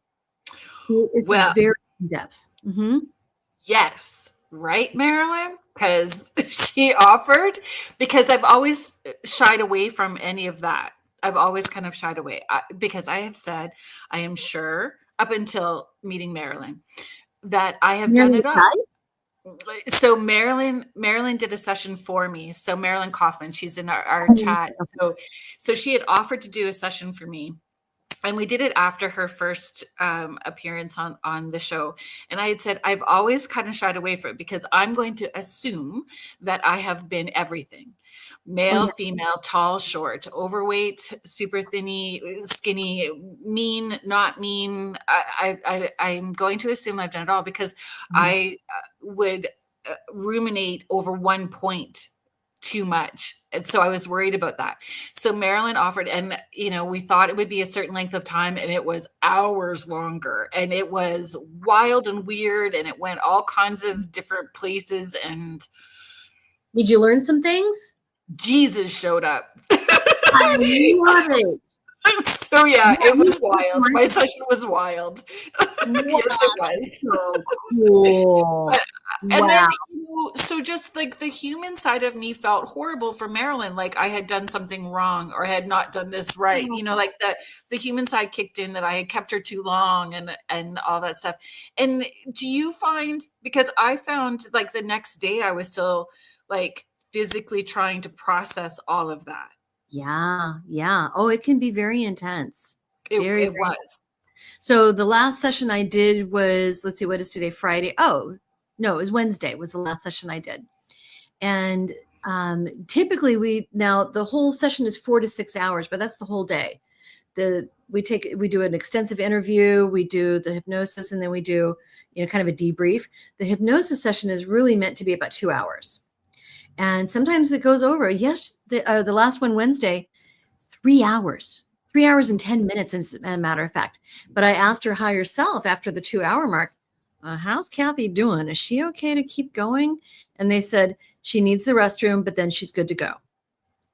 It's very in-depth. Yes. Right, Marilyn? Because she offered, because I've always shied away from any of that. I've always kind of shied away because I have said, I am sure up until meeting Marilyn that I have done it all. So Marilyn did a session for me. So Marilyn Hoffman, she's in our chat. So she had offered to do a session for me. And we did it after her first appearance on the show. And I had said, I've always kind of shied away from it because I'm going to assume that I have been everything. Male, female, tall, short, overweight, super thinny, skinny, mean, not mean. I'm going to assume I've done it all because I would ruminate over one point too much. And so I was worried about that. So Marilyn offered, and we thought it would be a certain length of time, and it was hours longer, and it was wild and weird, and it went all kinds of different places. And did you learn some things? Jesus showed up. I love it. So it was wild. My session was wild. Yes, it was. So cool. And then, so just like the human side of me felt horrible for Marilyn, like I had done something wrong or had not done this right. Like the human side kicked in, that I had kept her too long and all that stuff. And do you find, because I found like the next day I was still like physically trying to process all of that. Yeah. Oh, it can be very intense. It was. So the last session I did was, let's see, what is today? Friday. Oh, no, it was Wednesday was the last session I did. And typically now the whole session is 4 to 6 hours, but that's the whole day. We do an extensive interview, we do the hypnosis, and then we do, kind of a debrief. The hypnosis session is really meant to be about 2 hours. And sometimes it goes over. Yes, the last one Wednesday, 3 hours. 3 hours and 10 minutes, as a matter of fact. But I asked her higher self after the 2 hour mark, how's Kathy doing? Is she okay to keep going? And they said she needs the restroom, but then she's good to go.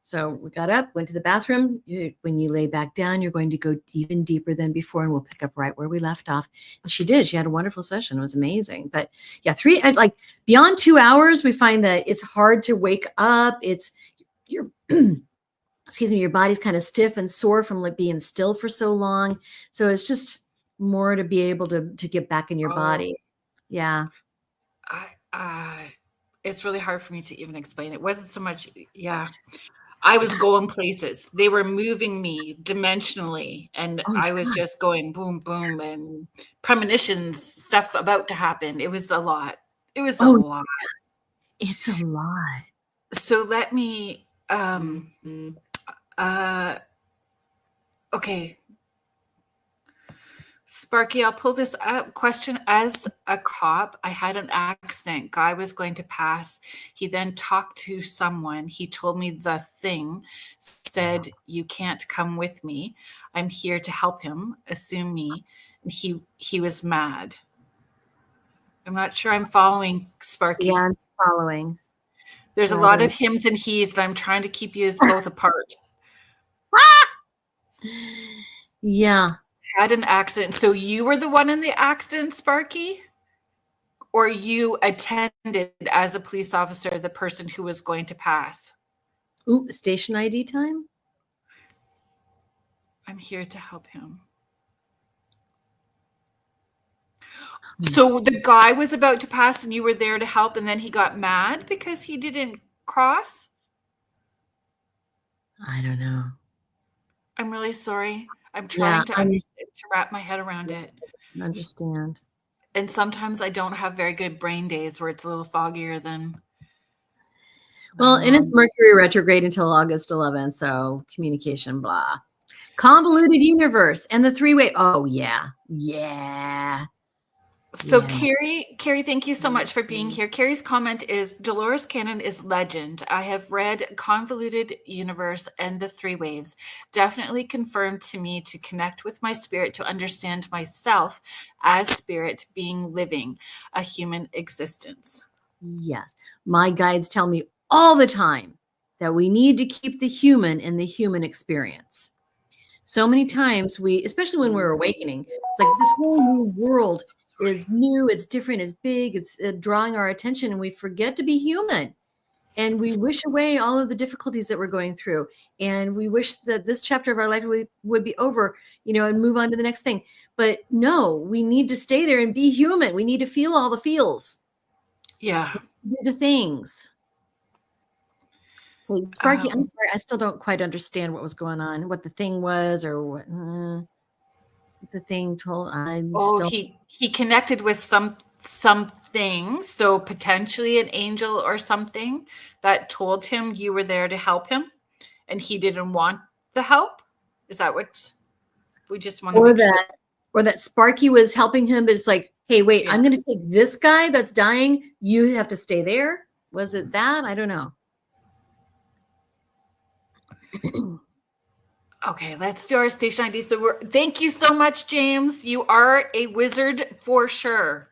So we got up, went to the bathroom. When you lay back down, you're going to go even deeper than before, and we'll pick up right where we left off. And she did. She had a wonderful session. It was amazing. But yeah, like beyond 2 hours, we find that it's hard to wake up. It's your excuse me, your body's kind of stiff and sore from like being still for so long. So it's just more to be able to get back in your body. Yeah. It's really hard for me to even explain. It wasn't so much, I was going places. They were moving me dimensionally, and I was just going boom, boom, and premonitions, stuff about to happen. It was a lot. It was a lot. It's a lot. So let me, okay. Sparky, I'll pull this up. Question. As a cop, I had an accident. Guy was going to pass. He then talked to someone. He told me the thing, said, "You can't come with me. I'm here to help him. Assume me." And he was mad. I'm not sure I'm following, Sparky. Yeah, I'm following. There's a lot of hims and he's, and I'm trying to keep you both apart. Yeah. Had an accident. So you were the one in the accident, Sparky? Or you attended as a police officer the person who was going to pass? Ooh, station ID time? I'm here to help him. So the guy was about to pass and you were there to help, and then he got mad because he didn't cross? I don't know. I'm really sorry. I'm trying to understand, to wrap my head around it. Understand. And sometimes I don't have very good brain days where it's a little foggier than. Well, and it's Mercury retrograde until August 11th. So communication, blah. Convoluted universe and the three-way. Oh, yeah. Yeah. So Carrie, thank you so much for being here. Carrie's comment is, Dolores Cannon is legend. I have read Convoluted Universe and the Three Waves. Definitely confirmed to me to connect with my spirit, to understand myself as spirit being living a human existence. Yes. My guides tell me all the time that we need to keep the human in the human experience. So many times especially when we're awakening, it's like this whole new world is new, it's different, it's big, it's drawing our attention, and we forget to be human. And we wish away all of the difficulties that we're going through. And we wish that this chapter of our life would be over, and move on to the next thing. But no, we need to stay there and be human. We need to feel all the feels. Yeah. Do the things. Hey, Sparky, I'm sorry, I still don't quite understand what was going on, what the thing was, or what the thing told. He connected with something, so potentially an angel or something that told him you were there to help him, and he didn't want the help. Is that what we just want to make sure? Or that Sparky was helping him, but it's like, hey, wait, I'm going to take this guy that's dying. You have to stay there. Was it that? I don't know. Okay, let's do our station ID. So thank you so much, James. You are a wizard for sure.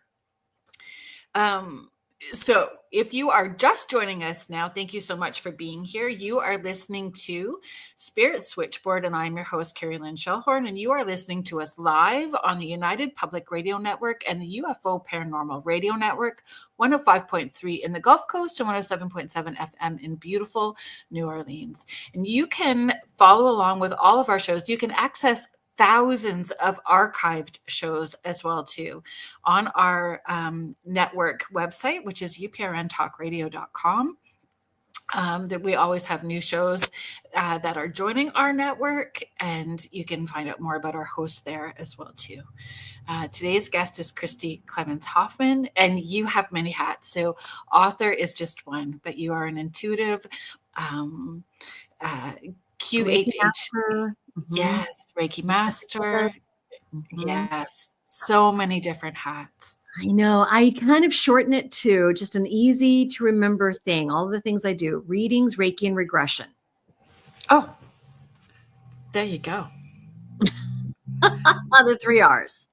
So if you are just joining us now, thank you so much for being here. You are listening to Spirit Switchboard, and I'm your host, Kerrilynn Shellhorn, and you are listening to us live on the United Public Radio Network and the UFO Paranormal Radio Network, 105.3 in the Gulf Coast and 107.7 FM in beautiful New Orleans. And you can follow along with all of our shows. You can access thousands of archived shows as well too on our network website, which is uprntalkradio.com. That we always have new shows that are joining our network, and you can find out more about our hosts there as well too. Today's guest is Christi Clemons Hoffman, and you have many hats. So author is just one, but you are an intuitive QHHT. Yes, Reiki Master. Yes, so many different hats. I know. I kind of shorten it to just an easy to remember thing. All the things I do: readings, Reiki, and regression. Oh, there you go. The 3 R's.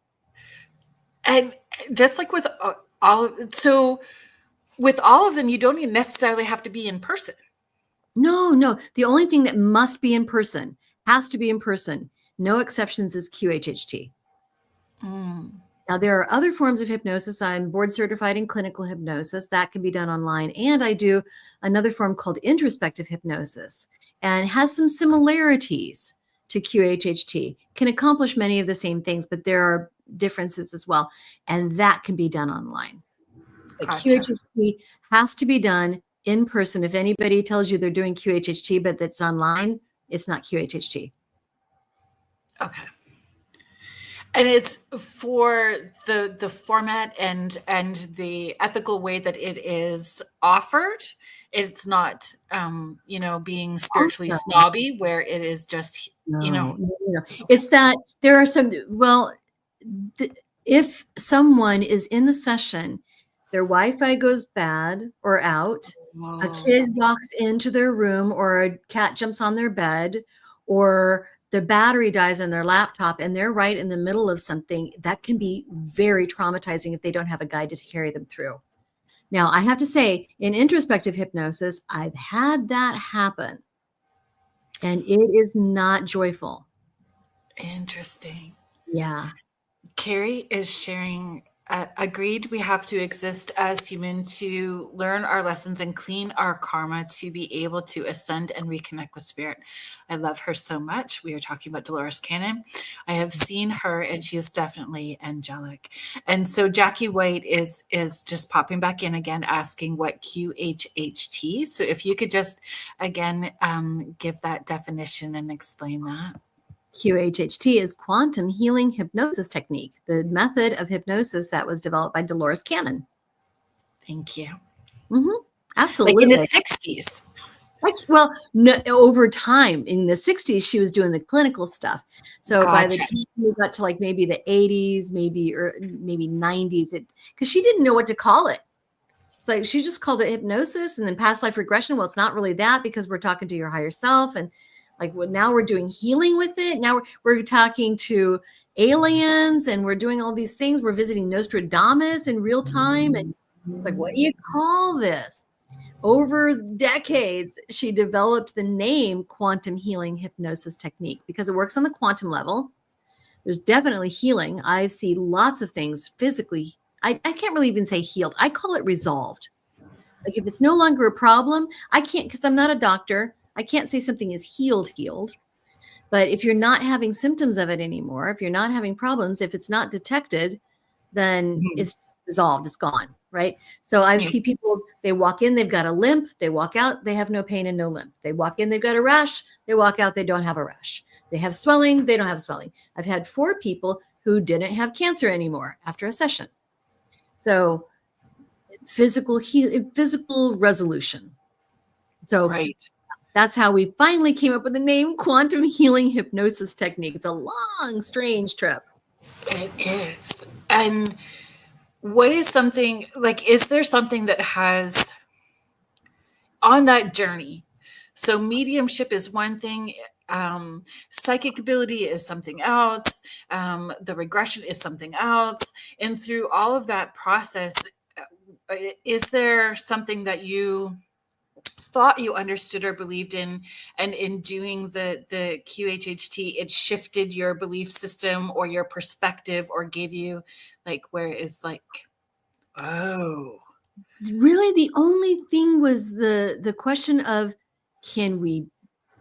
And just like with all of them, you don't even necessarily have to be in person. No. The only thing that must be in person, has to be in person, no exceptions, is QHHT. Now, there are other forms of hypnosis. I'm board certified in clinical hypnosis. That can be done online. And I do another form called introspective hypnosis, and has some similarities to QHHT, can accomplish many of the same things, but there are differences as well. And that can be done online. But Gotcha. QHHT has to be done in person. If anybody tells you they're doing QHHT, but that's online, it's not QHHT. Okay. And it's for the format and the ethical way that it is offered. It's not, being spiritually snobby, where it is just, No. It's that there are some, if someone is in the session, their Wi-Fi goes bad or out, a kid walks into their room, or a cat jumps on their bed, or the battery dies on their laptop, and they're right in the middle of something, that can be very traumatizing if they don't have a guide to carry them through. Now, I have to say, in introspective hypnosis, I've had that happen, and it is not joyful. Interesting. Yeah. Carrie is sharing, agreed, we have to exist as human to learn our lessons and clean our karma to be able to ascend and reconnect with spirit. I love her so much. We are talking about Dolores Cannon. I have seen her, and she is definitely angelic. And so Jackie White is just popping back in again, asking what QHHT. So if you could just, again, give that definition and explain that. QHHT is Quantum Healing Hypnosis Technique, the method of hypnosis that was developed by Dolores Cannon. Thank you. Absolutely. Like in the 60s. Over time, in the 60s, she was doing the clinical stuff. So by the time we got to like maybe the 80s, maybe 90s, because she didn't know what to call it. It's like she just called it hypnosis, and then past life regression. Well, it's not really that, because we're talking to your higher self, and now we're doing healing with it. Now we're talking to aliens, and we're doing all these things. We're visiting Nostradamus in real time. And it's like, what do you call this? Over decades, she developed the name Quantum Healing Hypnosis Technique because it works on the quantum level. There's definitely healing. I see lots of things physically. I can't really even say healed. I call it resolved. Like if it's no longer a problem, I can't, because I'm not a doctor. I can't say something is healed. But if you're not having symptoms of it anymore, if you're not having problems, if it's not detected, then it's resolved. It's gone. Right. So I see people, they walk in, they've got a limp, they walk out, they have no pain and no limp. They walk in, they've got a rash, they walk out, they don't have a rash. They have swelling, they don't have swelling. I've had 4 people who didn't have cancer anymore after a session. So physical resolution. So that's how we finally came up with the name Quantum Healing Hypnosis Technique. It's a long, strange trip. It is. And what is something, is there something that has on that journey? So mediumship is one thing, psychic ability is something else, the regression is something else. And through all of that process, is there something that you thought you understood or believed in, and in doing the QHHT, it shifted your belief system or your perspective, or gave you where it is oh, really the only thing was the question of, can we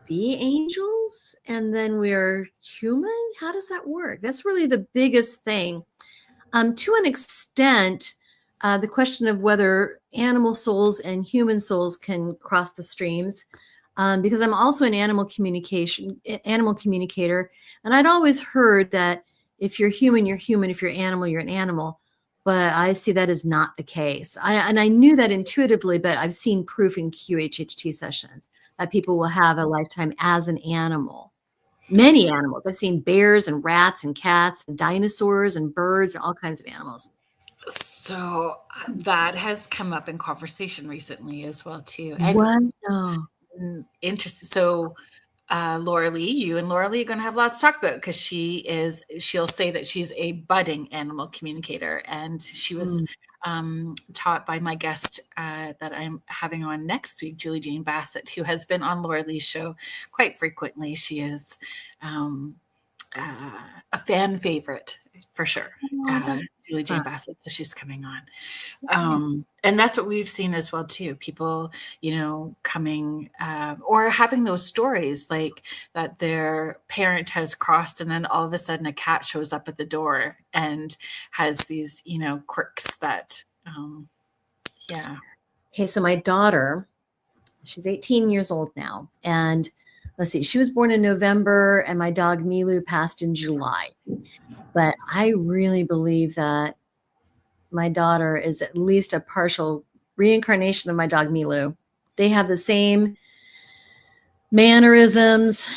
be angels and then we're human? How does that work? That's really the biggest thing. To an extent, the question of whether animal souls and human souls can cross the streams, because I'm also an animal communicator, and I'd always heard that if you're human, you're human. If you're animal, you're an animal. But I see that as not the case. I knew that intuitively, but I've seen proof in QHHT sessions that people will have a lifetime as an animal. Many animals. I've seen bears and rats and cats and dinosaurs and birds and all kinds of animals. So that has come up in conversation recently as well, too. And what? Oh. Interesting. So Laura Lee, you and Laura Lee are going to have lots to talk about, because she'll say that she's a budding animal communicator. And she was taught by my guest that I'm having on next week, Julie Jane Bassett, who has been on Laura Lee's show quite frequently. She is a fan favorite for sure. Julie Jane Bassett, so she's coming on. And that's what we've seen as well too. People, coming or having those stories like that their parent has crossed, and then all of a sudden a cat shows up at the door and has these, quirks that, yeah. Okay, so my daughter, she's 18 years old now, and let's see, she was born in November and my dog Milu passed in July. But I really believe that my daughter is at least a partial reincarnation of my dog Milu. They have the same mannerisms,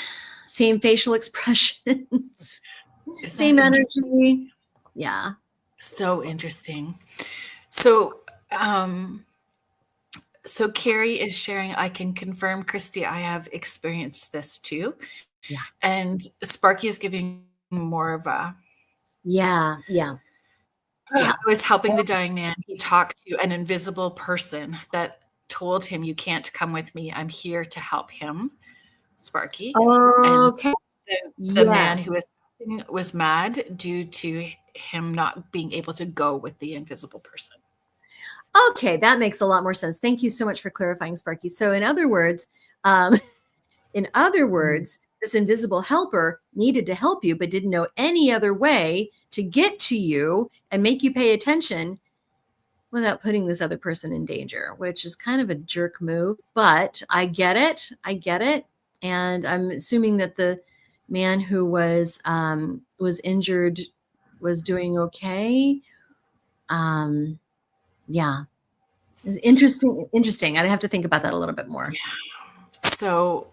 same facial expressions, same energy. Yeah. So interesting. So, so Carrie is sharing, I can confirm, Christy, I have experienced this too. Yeah. And Sparky is giving more of a, yeah. I was helping the dying man. He talked to an invisible person that told him, you can't come with me. I'm here to help him, Sparky. Okay. And the man who was mad due to him not being able to go with the invisible person. Okay, that makes a lot more sense. Thank you so much for clarifying, Sparky. So in other words, this invisible helper needed to help you, but didn't know any other way to get to you and make you pay attention without putting this other person in danger, which is kind of a jerk move, but I get it. And I'm assuming that the man who was injured was doing okay. Yeah. It's interesting. I'd have to think about that a little bit more. So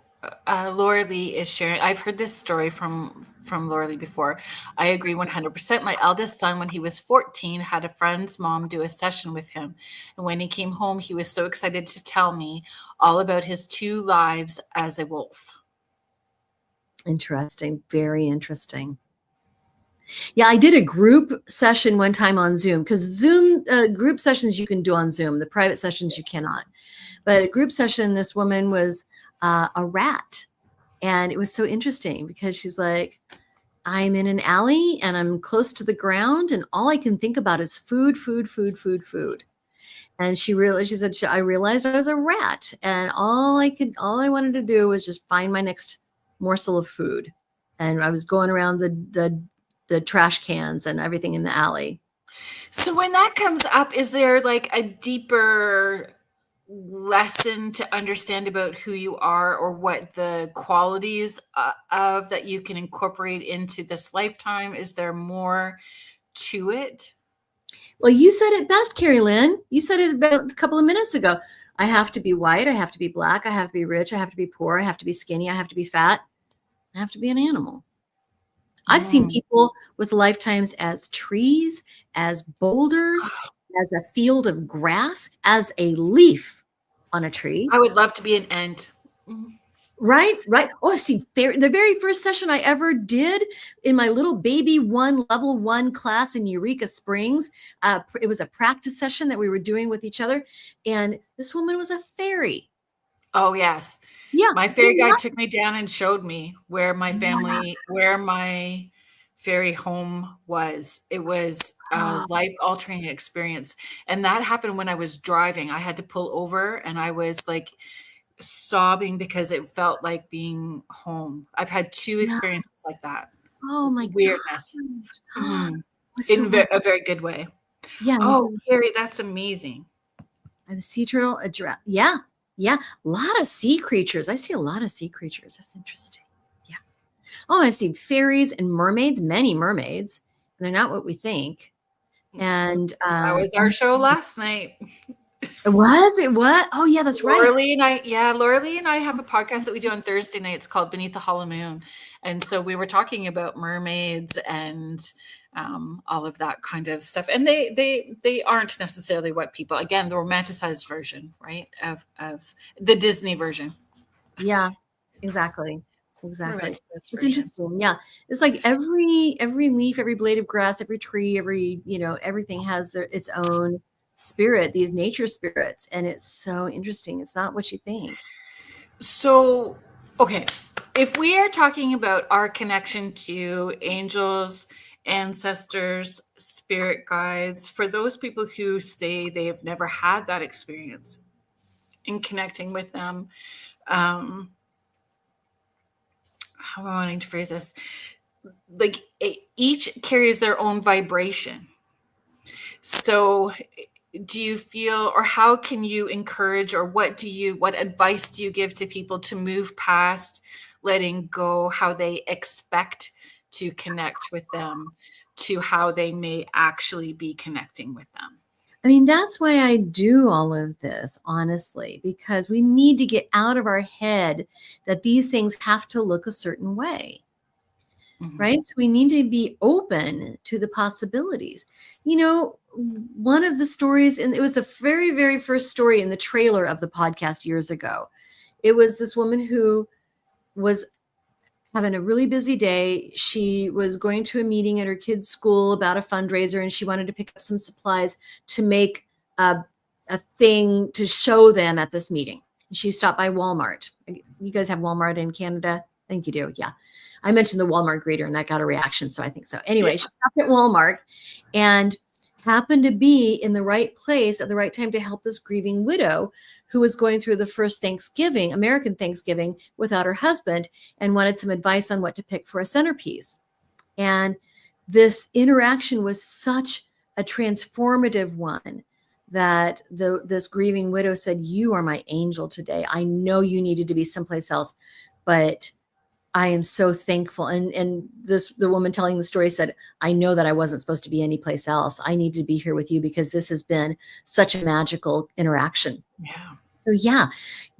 Laura Lee is sharing. I've heard this story from Laura Lee before. I agree 100%. My eldest son, when he was 14, had a friend's mom do a session with him. And when he came home, he was so excited to tell me all about his 2 lives as a wolf. Interesting. Very interesting. Yeah, I did a group session one time on Zoom, because Zoom group sessions you can do on Zoom. The private sessions you cannot. But a group session, this woman was a rat. And it was so interesting because she's like, I'm in an alley and I'm close to the ground and all I can think about is food. And she said, I realized I was a rat and all I wanted to do was just find my next morsel of food. And I was going around the trash cans and everything in the alley. So when that comes up, is there like a deeper lesson to understand about who you are or what the qualities of that you can incorporate into this lifetime? Is there more to it? Well, you said it best, Kerrilynn. You said it about a couple of minutes ago. I have to be white. I have to be black. I have to be rich. I have to be poor. I have to be skinny. I have to be fat. I have to be an animal. I've seen people with lifetimes as trees, as boulders, as a field of grass, as a leaf on a tree. I would love to be an ant. Right. Oh, I've seen the very first session I ever did in my little baby level 1 class in Eureka Springs. It was a practice session that we were doing with each other. And this woman was a fairy. Oh, yes. Yeah. My fairy guide took me down and showed me where my fairy home was. It was a life-altering experience. And that happened when I was driving. I had to pull over and I was like sobbing because it felt like being home. I've had 2 experiences like that. Oh my weirdness. In a very good way. Yeah. Oh, Carrie, that's amazing. I have a sea turtle, a giraffe. Yeah. A lot of sea creatures. I see a lot of sea creatures. That's interesting. Yeah. Oh, I've seen fairies and mermaids, many mermaids. They're not what we think. And that was our show last night. It was? Oh, yeah, that's right. Laura Lee and I have a podcast that we do on Thursday nights called Beneath the Hollow Moon. And so we were talking about mermaids and all of that kind of stuff. And they aren't necessarily what people, again, the romanticized version, right, of the Disney version. Yeah, exactly. exactly. Right. That's It's for sure. interesting. Yeah. It's like every leaf, every blade of grass, every tree, every, everything has its own spirit, these nature spirits. And it's so interesting. It's not what you think. So, okay, if we are talking about our connection to angels, ancestors, spirit guides, for those people who say they have never had that experience in connecting with them, how am I wanting to phrase this? Like each carries their own vibration. So do you feel, or how can you encourage, or what advice do you give to people to move past letting go how they expect to connect with them to how they may actually be connecting with them? I mean, that's why I do all of this, honestly, because we need to get out of our head that these things have to look a certain way. Mm-hmm. Right? So we need to be open to the possibilities. One of the stories, and it was the very, very first story in the trailer of the podcast years ago. It was this woman who was having a really busy day. She was going to a meeting at her kid's school about a fundraiser, and she wanted to pick up some supplies to make a thing to show them at this meeting. She stopped by Walmart. You guys have Walmart in Canada? I think you do. Yeah. I mentioned the Walmart greeter and that got a reaction. So I think so. Anyway, She stopped at Walmart and happened to be in the right place at the right time to help this grieving widow who was going through the first Thanksgiving, American Thanksgiving, without her husband, and wanted some advice on what to pick for a centerpiece. And this interaction was such a transformative one that this grieving widow said, "You are my angel today. I know you needed to be someplace else, but I am so thankful." And the woman telling the story said, "I know that I wasn't supposed to be anyplace else. I need to be here with you because this has been such a magical interaction." Yeah. So yeah,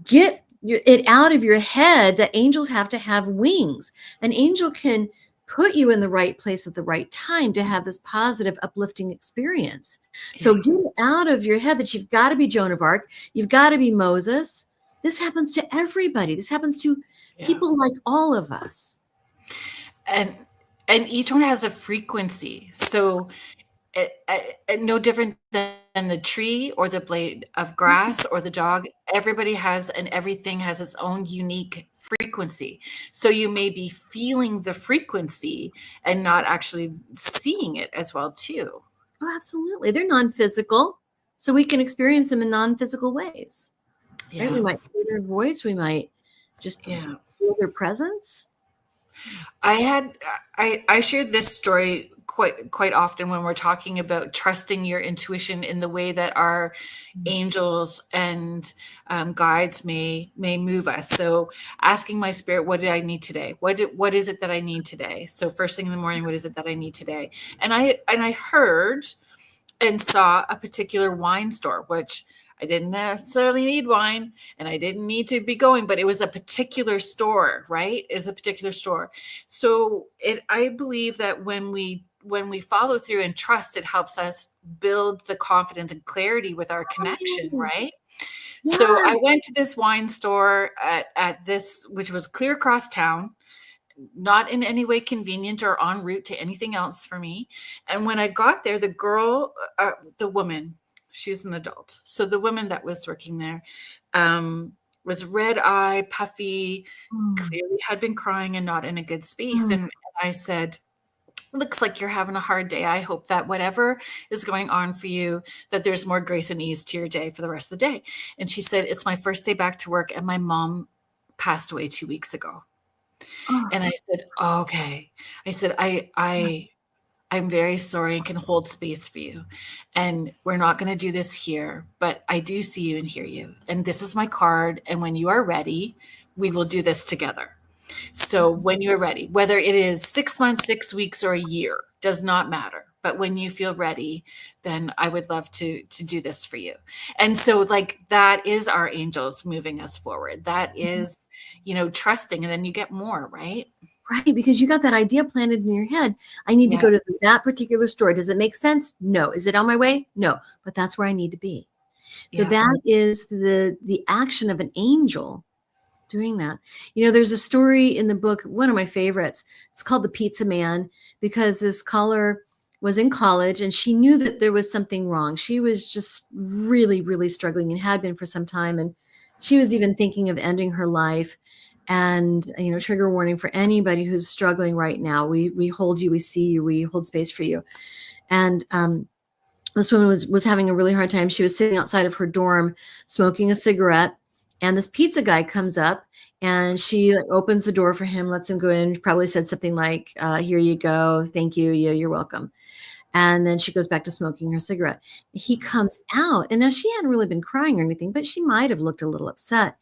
get it out of your head that angels have to have wings. An angel can put you in the right place at the right time to have this positive, uplifting experience. So get it out of your head that you've got to be Joan of Arc. You've got to be Moses. This happens to everybody. This happens to people like all of us. And each one has a frequency. So no different than the tree or the blade of grass or the dog. Everybody has, and everything has its own unique frequency. So you may be feeling the frequency and not actually seeing it as well too. Oh, absolutely. They're non-physical. So we can experience them in non-physical ways. Yeah. Right? We might hear their voice. We might just feel their presence. I shared this story quite often when we're talking about trusting your intuition in the way that our angels and guides may move us. So asking my spirit, what did I need today? What is it that I need today? So first thing in the morning, what is it that I need today? And I heard and saw a particular wine store, which I didn't necessarily need wine and I didn't need to be going, but it was a particular store, right? It's a particular store. So I believe that when we follow through and trust, it helps us build the confidence and clarity with our connection, right? Yeah. So I went to this wine store at this, which was clear across town, not in any way convenient or en route to anything else for me. And when I got there, the woman, she's an adult. So the woman that was working there was red-eyed, puffy, clearly had been crying and not in a good space. And I said, "Looks like you're having a hard day. I hope that whatever is going on for you, that there's more grace and ease to your day for the rest of the day." And she said, "It's my first day back to work and my mom passed away 2 weeks ago." And I said, "Oh, okay." I said, I'm very sorry and can hold space for you. And we're not going to do this here, but I do see you and hear you. And this is my card. And when you are ready, we will do this together. So when you're ready, whether it is 6 months, 6 weeks, or a year, does not matter. But when you feel ready, then I would love to do this for you. And so like that is our angels moving us forward. That is, trusting, and then you get more, right? Right, because you got that idea planted in your head. I need to go to that particular store. Does it make sense? No. Is it on my way? No. But that's where I need to be. So that is the action of an angel doing that. There's a story in the book, one of my favorites. It's called The Pizza Man, because this caller was in college and she knew that there was something wrong. She was just really, really struggling and had been for some time. And she was even thinking of ending her life. And, trigger warning for anybody who's struggling right now. We hold you, we see you, we hold space for you. And this woman was having a really hard time. She was sitting outside of her dorm smoking a cigarette. And this pizza guy comes up and she opens the door for him, lets him go in, probably said something like, here you go. Thank you. Yeah, you're welcome. And then she goes back to smoking her cigarette. He comes out, and now she hadn't really been crying or anything, but she might have looked a little upset.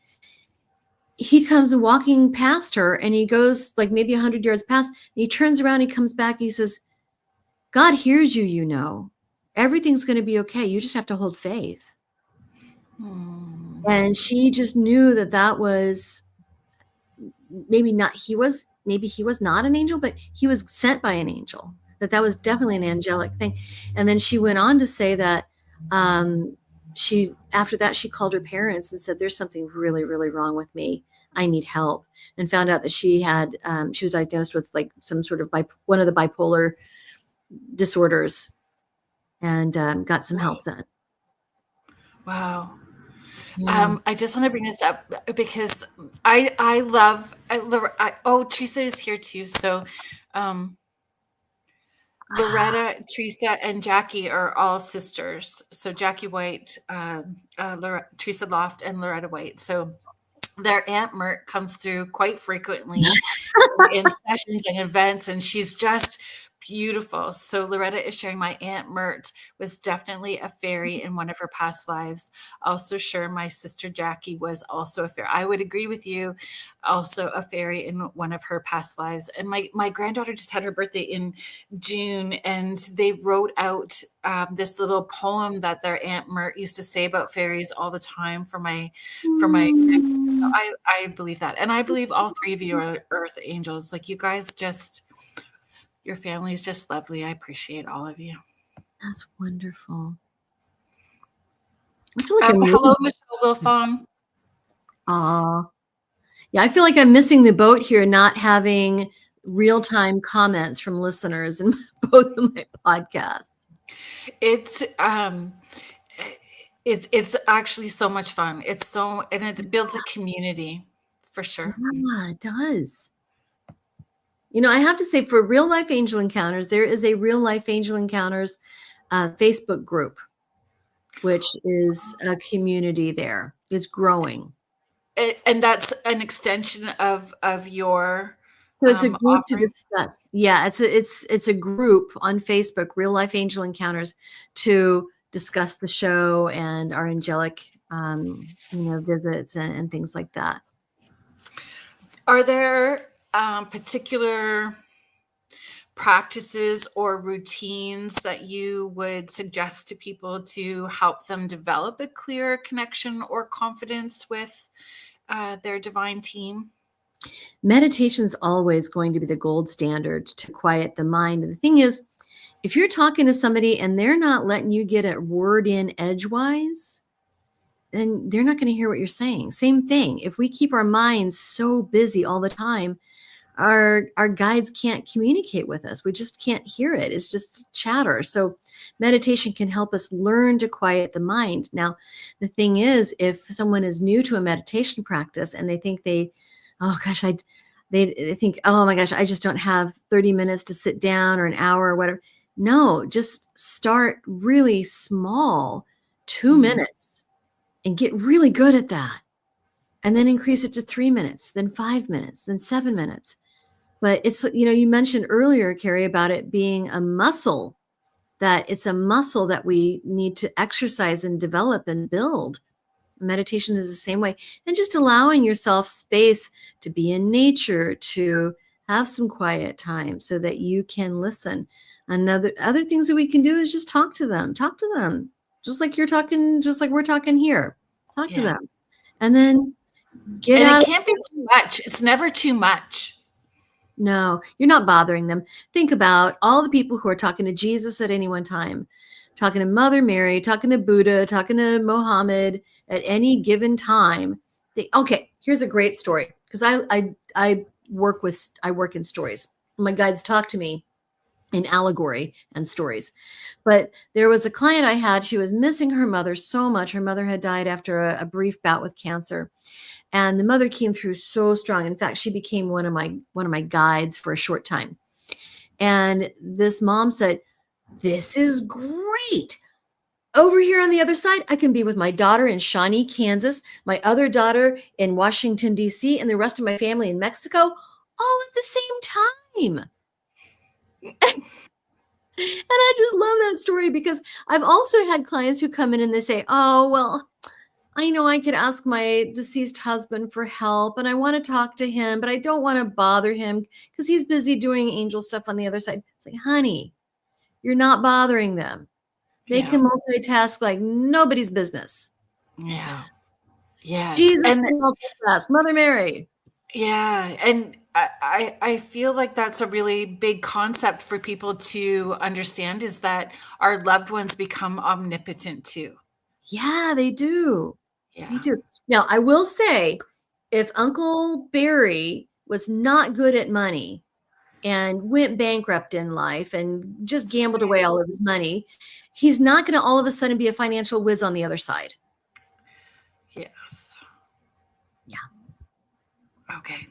He comes walking past her and he goes like maybe 100 yards past. And he turns around, he comes back, he says, God hears you, everything's going to be okay. You just have to hold faith. And she just knew that was maybe he was not an angel, but he was sent by an angel, that was definitely an angelic thing. And then she went on to say that after that, she called her parents and said, there's something really, really wrong with me. I need help. And found out that she was diagnosed with like some sort of one of the bipolar disorders, and got some help then. Wow. Yeah. I just want to bring this up because Teresa is here too. So, Loretta, Teresa, and Jackie are all sisters. So Jackie White, Teresa Loft, and Loretta White. So their Aunt Mert comes through quite frequently in sessions and events, and she's just beautiful. So Loretta is sharing my Aunt Mert was definitely a fairy in one of her past lives. Also sure my sister Jackie was also a fairy. I would agree with you. Also a fairy in one of her past lives. And my granddaughter just had her birthday in June, and they wrote out this little poem that their Aunt Mert used to say about fairies all the time for my so I believe that. And I believe all three of you are earth angels. Like, you guys your family is just lovely. I appreciate all of you. That's wonderful. I feel like hello, Michelle Wilfong. Yeah, I feel like I'm missing the boat here, not having real-time comments from listeners in both of my podcasts. It's actually so much fun. And it builds a community for sure. Yeah, it does. I have to say, for Real Life Angel Encounters, there is a Real Life Angel Encounters Facebook group, which is a community there. It's growing. And that's an extension of your. So it's a group to discuss. Yeah, it's a group on Facebook, Real Life Angel Encounters, to discuss the show and our angelic, visits and things like that. Are there particular practices or routines that you would suggest to people to help them develop a clear connection or confidence with their divine team? Meditation is always going to be the gold standard to quiet the mind. And the thing is, if you're talking to somebody and they're not letting you get a word in edgewise, then they're not going to hear what you're saying. Same thing. If we keep our minds so busy all the time, our guides can't communicate with us. We just can't hear it. It's just chatter. So meditation can help us learn to quiet the mind. Now, the thing is, if someone is new to a meditation practice and they think they think, oh my gosh, I just don't have 30 minutes to sit down, or an hour or whatever. No, just start really small, 2 minutes, and get really good at that. And then increase it to 3 minutes, then 5 minutes, then 7 minutes. But it's, you mentioned earlier, Kerri, about it being a muscle, that it's a muscle that we need to exercise and develop and build. Meditation is the same way. And just allowing yourself space to be in nature, to have some quiet time so that you can listen. Other things that we can do is just talk to them, just like we're talking here. Talk to them. And then get out. It can't be too much. It's never too much. No, you're not bothering them. Think about all the people who are talking to Jesus at any one time, talking to Mother Mary, talking to Buddha, talking to Mohammed at any given time. Here's a great story, because I work in stories. My guides talk to me in allegory and stories. But there was a client I had. She was missing her mother so much. Her mother had died after a brief bout with cancer, and the mother came through so strong. In fact, she became one of my guides for a short time. And this mom said, "This is great. Over here on the other side, I can be with my daughter in Shawnee, Kansas, my other daughter in Washington, D.C., and the rest of my family in Mexico, all at the same time." And I just love that story, because I've also had clients who come in and they say, "Oh, well, I know I could ask my deceased husband for help, and I want to talk to him, but I don't want to bother him because he's busy doing angel stuff on the other side." It's like, honey, you're not bothering them. They can multitask like nobody's business. Yeah. Yeah. Jesus can multitask. Mother Mary. Yeah. And I feel like that's a really big concept for people to understand, is that our loved ones become omnipotent too. Yeah, they do. Yeah. They do. Now, I will say, if Uncle Barry was not good at money and went bankrupt in life and just gambled away all of his money, he's not going to all of a sudden be a financial whiz on the other side. Yes. Yeah. Okay.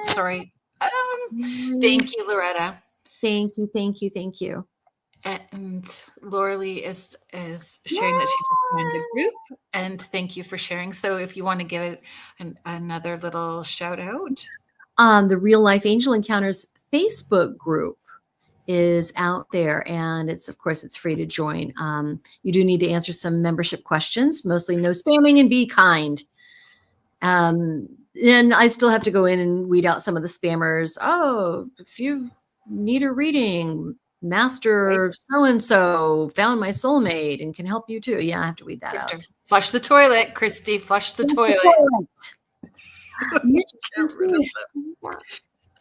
Sorry. Thank you, Loretta. Thank you. Thank you. Thank you. And Lauralee is sharing that she just joined the group, and thank you for sharing. So if you want to give it another little shout out. The Real Life Angel Encounters Facebook group is out there, and it's free to join. You do need to answer some membership questions, mostly no spamming, and be kind. And I still have to go in and weed out some of the spammers. "Oh, if you need a reading, Master so-and-so found my soulmate and can help you too." Yeah, I have to weed that out. Flush the toilet, Christy. Flush the toilet.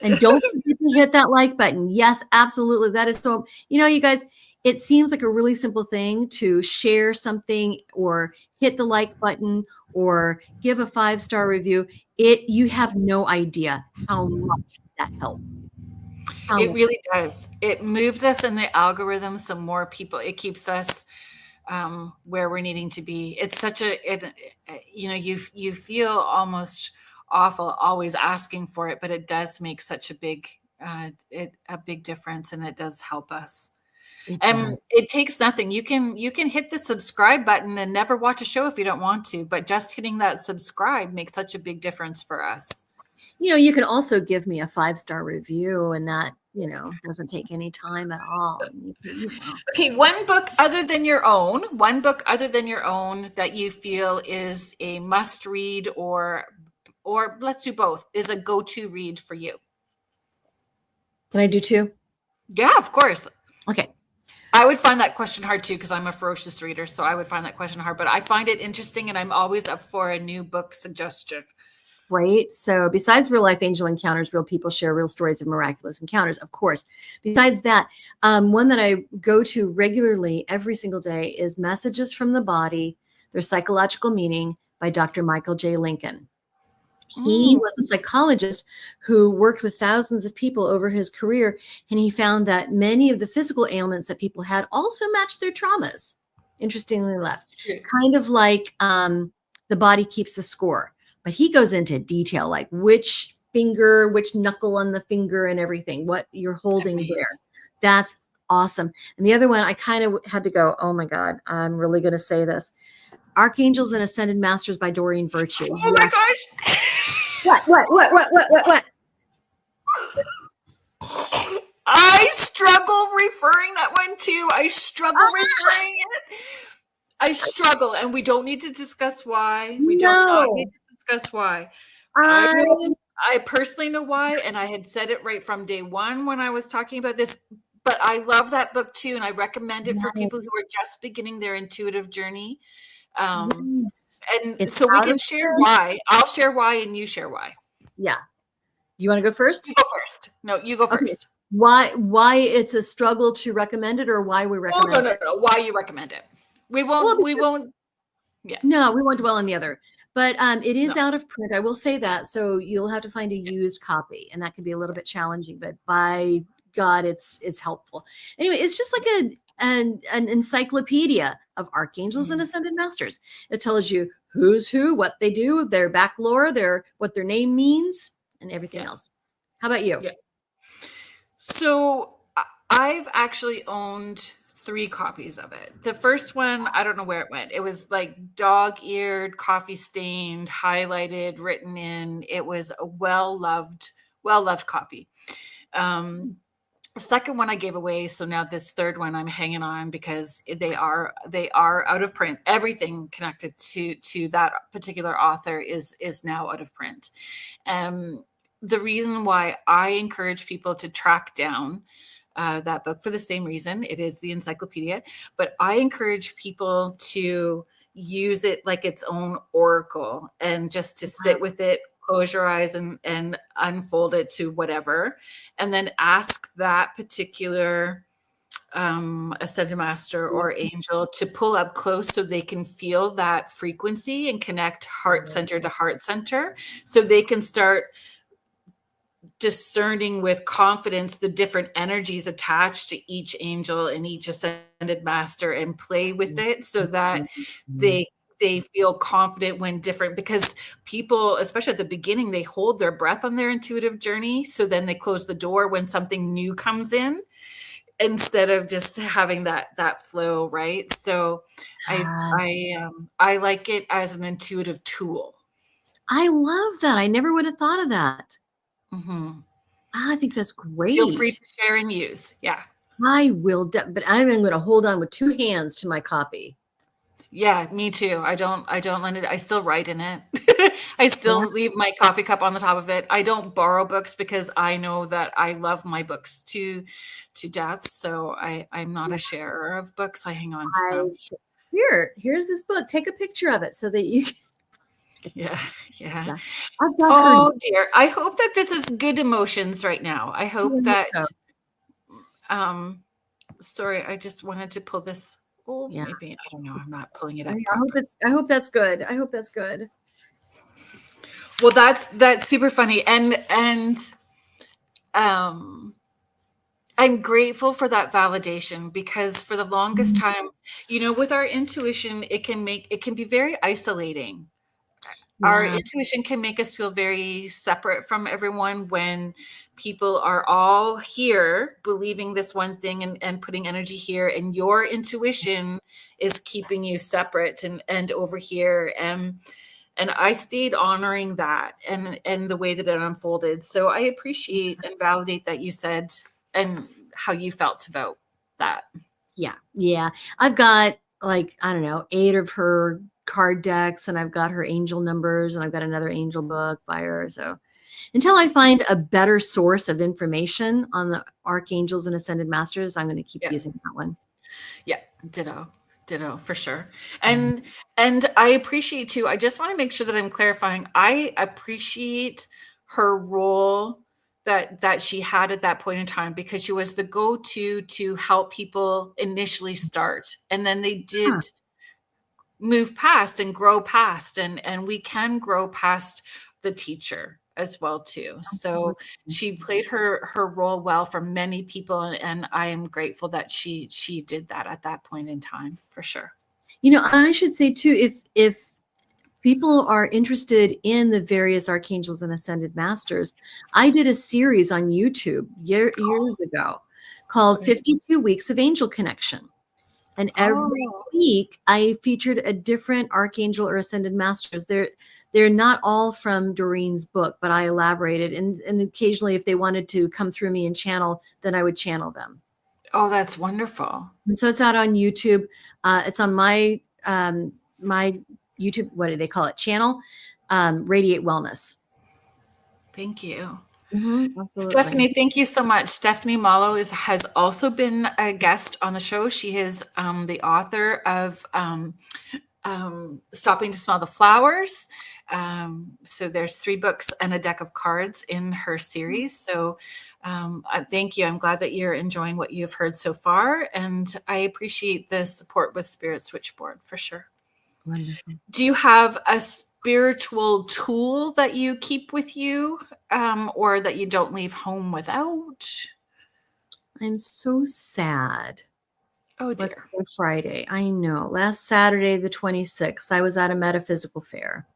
And don't forget to hit that like button. Yes, absolutely. That is so, you guys, it seems like a really simple thing to share something or hit the like button or give a 5-star review. You have no idea how much that helps. It really does. It moves us in the algorithm, so more people, it keeps us where we're needing to be. It's such you feel almost awful always asking for it, but it does make such a big difference, and it does help us. It takes nothing. You can hit the subscribe button and never watch a show if you don't want to, but just hitting that subscribe makes such a big difference for us. You can also give me a 5-star review, and that, doesn't take any time at all. Okay, one book other than your own that you feel is a must read, or let's do both, is a go-to read for you. Can I do 2? Yeah, of course. Okay. I would find that question hard too, because I'm a ferocious reader, so I would find that question hard, but I find it interesting, and I'm always up for a new book suggestion. Right. So besides Real Life Angel Encounters, real people share real stories of miraculous encounters, of course. Besides that, one that I go to regularly every single day is Messages from the Body, Their Psychological Meaning by Dr. Michael J. Lincoln. He was a psychologist who worked with thousands of people over his career, and he found that many of the physical ailments that people had also matched their traumas, interestingly enough. Kind of like the body keeps the score. But he goes into detail, like which finger, which knuckle on the finger and everything, what you're holding there. That's awesome. And the other one, I kind of had to go, oh my God, I'm really going to say this. Archangels and Ascended Masters by Doreen Virtue. Oh my gosh. What? I struggle referring that one too. I struggle referring it. I struggle, and we don't need to discuss why. We don't need to discuss why. I personally know why, and I had said it right from day one when I was talking about this, but I love that book too, and I recommend it for people who are just beginning their intuitive journey. Yes. And it's so we can share why. I'll share why, and you share why. Yeah. You want to go first? You go first. No, you go first. Why it's a struggle to recommend it, or why we recommend it? No. Why you recommend it. We won't. Yeah. No, we won't dwell on the other. But it is No. out of print. I will say that. So you'll have to find a used copy, and that can be a little bit challenging, but by God, it's helpful. Anyway, it's just like an encyclopedia of archangels and ascended masters. It tells you who's who, what they do, their back lore, what their name means, and everything else. How about you? Yeah. So I've actually owned 3 copies of it. The first one, I don't know where it went. It was like dog-eared, coffee-stained, highlighted, written in. It was a well-loved copy. Second one I gave away. So now this third one I'm hanging on because they are out of print. Everything connected to that particular author is now out of print. The reason why I encourage people to track down that book for the same reason, it is the encyclopedia, but I encourage people to use it like its own oracle and just to sit with it, close your eyes and unfold it to whatever, and then ask that particular ascended master or angel to pull up close so they can feel that frequency and connect heart center to heart center, so they can start discerning with confidence the different energies attached to each angel and each ascended master, and play with it so that they feel confident when different, because people, especially at the beginning, they hold their breath on their intuitive journey. So then they close the door when something new comes in, instead of just having that flow. Right. So I like it as an intuitive tool. I love that. I never would have thought of that. Mm-hmm. I think that's great. Feel free to share and use. Yeah. I will, but I'm going to hold on with 2 hands to my copy. Yeah, me too. I don't lend it. I still write in it. I still leave my coffee cup on the top of it. I don't borrow books because I know that I love my books to death. So I'm not a sharer of books. I hang on to them. Here's this book. Take a picture of it so that you can. Yeah. I've got Oh dear. I hope that this is good emotions right now. I hope that sorry, I just wanted to pull this. Oh, maybe, I don't know. I'm not pulling it up. I hope that's good. I hope that's good. Well, that's super funny. And I'm grateful for that validation, because for the longest time, with our intuition, it can be very isolating. Our intuition can make us feel very separate from everyone when people are all here believing this one thing and putting energy here, and your intuition is keeping you separate and over here. And I stayed honoring that and the way that it unfolded. So I appreciate and validate that you said and how you felt about that. Yeah. I've got 8 of her card decks, and I've got her angel numbers, and I've got another angel book by her. So until I find a better source of information on the archangels and ascended masters, I'm going to keep using that one. Yeah, ditto for sure. And I appreciate too, I just want to make sure that I'm clarifying, I appreciate her role that she had at that point in time, because she was the go-to to help people initially start, and then they did move past and grow past, and we can grow past the teacher as well too. Absolutely. So she played her role well for many people, and I am grateful that she did that at that point in time, for sure. I should say too, if people are interested in the various archangels and ascended masters, I did a series on YouTube years ago called 52 Weeks of Angel Connection. And every week I featured a different archangel or ascended masters. They're not all from Doreen's book, but I elaborated. And occasionally, if they wanted to come through me and channel, then I would channel them. Oh, that's wonderful. And so it's out on YouTube. It's on my my YouTube, what do they call it? Channel, Radiate Wellness. Thank you. Mm-hmm, Stephanie, thank you so much. Stephanie Malo has also been a guest on the show. She is the author of Stopping to Smell the Flowers. So there's 3 books and a deck of cards in her series. So thank you. I'm glad that you're enjoying what you've heard so far. And I appreciate the support with Spirit Switchboard, for sure. Wonderful. Do you have a spiritual tool that you keep with you, or that you don't leave home without? I'm so sad. Oh dear. What's today? Friday. I know. Last Saturday, the 26th, I was at a metaphysical fair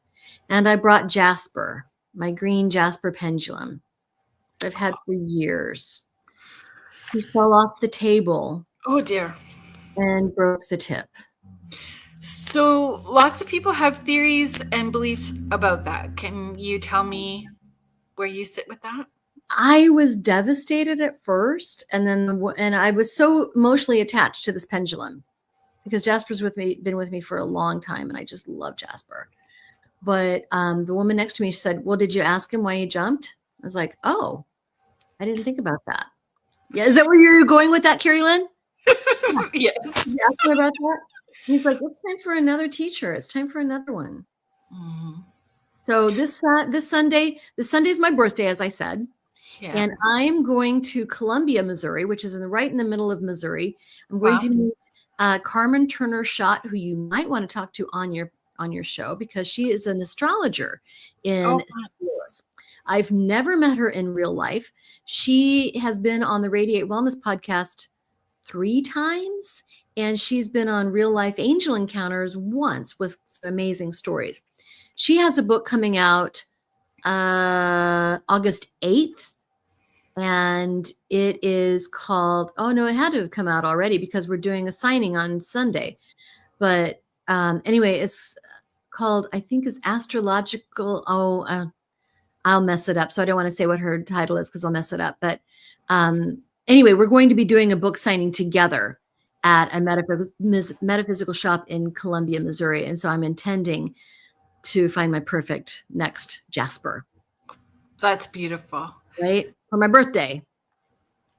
and I brought Jasper, my green Jasper pendulum I've had for years. He fell off the table Oh dear. and broke the tip. So lots of people have theories and beliefs about that. Can you tell me where you sit with that? I was devastated at first, and I was so emotionally attached to this pendulum because Jasper's been with me for a long time, and I just love Jasper. But the woman next to me said, "Well, did you ask him why he jumped?" I was like, "Oh, I didn't think about that." Yeah, is that where you're going with that, Kerrilynn? Yes. You asked him about that. He's like, "It's time for another teacher. It's time for another one." Mm-hmm. So this Sunday is my birthday, as I said. Yeah. And I'm going to Columbia, Missouri, which is right in the middle of Missouri. I'm going to meet Carmen Turner Schott, who you might want to talk to on your show because she is an astrologer in St. Louis. I've never met her in real life. She has been on the Radiate Wellness podcast 3 times, and she's been on Real Life Angel Encounters once with amazing stories. She has a book coming out August 8th. And it is called, oh no, it had to have come out already because we're doing a signing on Sunday. But anyway, it's called, I think it's Astrological. I'll mess it up. So I don't want to say what her title is because I'll mess it up. But anyway, we're going to be doing a book signing together at a metaphysical shop in Columbia, Missouri. And so I'm intending to find my perfect next Jasper. That's beautiful. Right? For my birthday.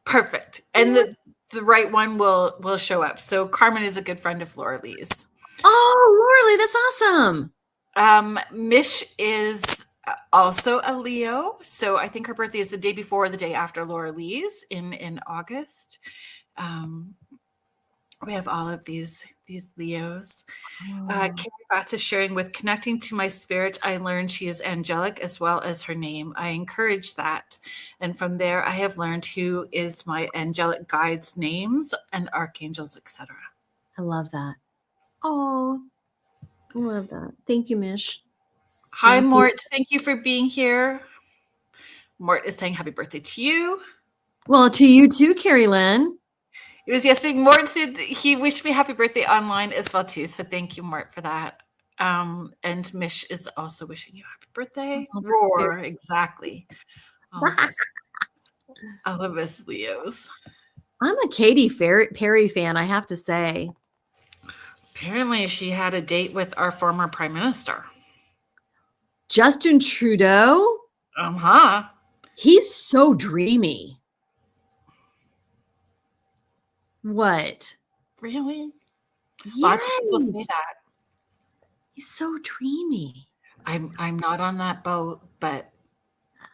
Perfect. And the right one will show up. So Carmen is a good friend of Laura Lee's. Oh, Laura Lee, that's awesome. Mish is also a Leo. So I think her birthday is the day before or the day after Laura Lee's in August. We have all of these Leos. Carrie Fast is sharing with connecting to my spirit. I learned she is angelic as well as her name. I encourage that. And from there, I have learned who is my angelic guides' names and archangels, etc. I love that. Oh, I love that. Thank you, Mish. Hi, Mort. Thank you for being here. Mort is saying happy birthday to you. Well, to you too, Kerrilynn. It was yesterday. Mort said he wished me happy birthday online as well too. So thank you, Mort, for that. And Mish is also wishing you happy birthday. Roar, exactly. All of us Leos. I'm a Katy Perry fan, I have to say. Apparently, she had a date with our former prime minister, Justin Trudeau. He's so dreamy. What? Really? Yes. Lots of people say that. He's so dreamy. I'm not on that boat, but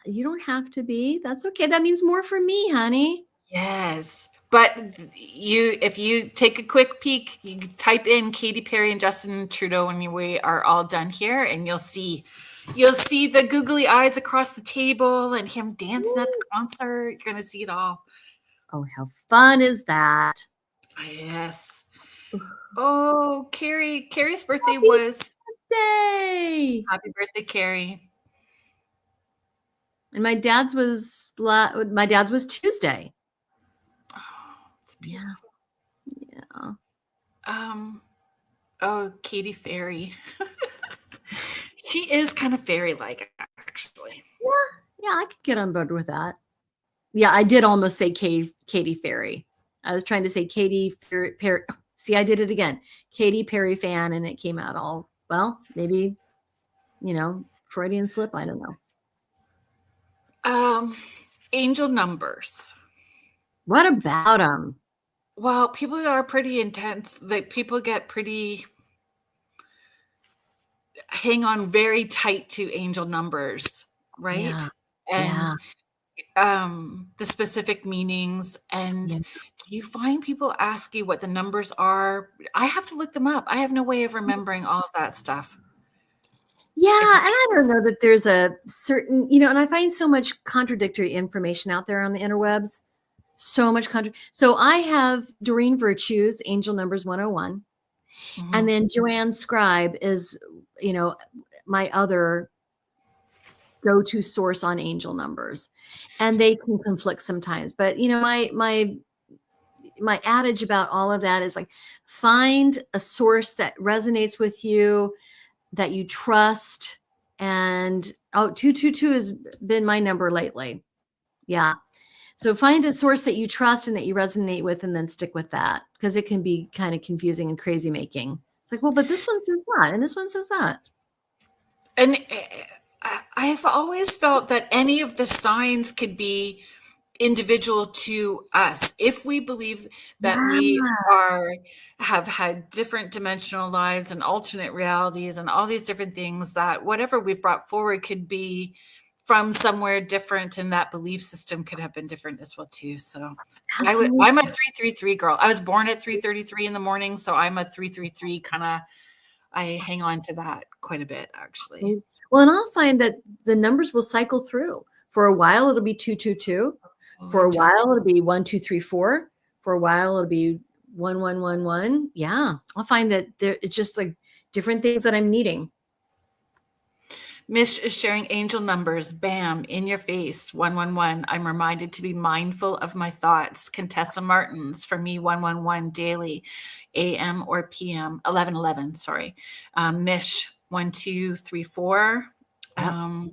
you don't have to be. That's okay. That means more for me, honey. Yes. But if you take a quick peek, you can type in Katy Perry and Justin Trudeau when we are all done here, and you'll see the googly eyes across the table and him dancing at the concert. You're gonna see it all. Oh, how fun is that? Yes. Oh, Carrie's birthday was Day. Happy birthday, Carrie. And my dad's was Tuesday. Oh, it's beautiful. Yeah. Oh, Katy Fairy. She is kind of fairy-like, actually. Yeah, I could get on board with that. Yeah, I did almost say Katy Fairy. I was trying to say Katy Perry. See, I did it again. Katy Perry fan, and it came out all, well, maybe, Freudian slip. I don't know. Angel numbers. What about them? Well, people are pretty intense. People get pretty hang on very tight to angel numbers, right? Yeah. And the specific meanings. And do you find people ask you what the numbers are? I have to look them up. I have no way of remembering all of that stuff. Yeah, and I don't know that there's a certain, and I find so much contradictory information out there on the interwebs. So much So I have Doreen Virtue's Angel Numbers 101. Mm-hmm. And then Joanne Scribe is, my other go-to source on angel numbers. And they can conflict sometimes. But my adage about all of that is like, find a source that resonates with you, that you trust. And 222 has been my number lately. Yeah. So find a source that you trust and that you resonate with, and then stick with that, because it can be kind of confusing and crazy making. It's like, well, but this one says that, and this one says that. And I've always felt that any of the signs could be individual to us. If we believe that we have had different dimensional lives and alternate realities and all these different things, that whatever we've brought forward could be from somewhere different, and that belief system could have been different as well too. So I'm a 333 girl. I was born at 3:33 in the morning, so I'm a 333 kind of. I hang on to that quite a bit, actually. Well, and I'll find that the numbers will cycle through. For a while, it'll be 222. For a while, it'll be 1234. For a while, it'll be 1111. Yeah, I'll find that it's just like different things that I'm needing. Mish is sharing angel numbers. Bam, in your face. 111. I'm reminded to be mindful of my thoughts. Contessa Martins, for me, 111 daily, AM or PM. 1111. Sorry. Mish, 1234. Yep.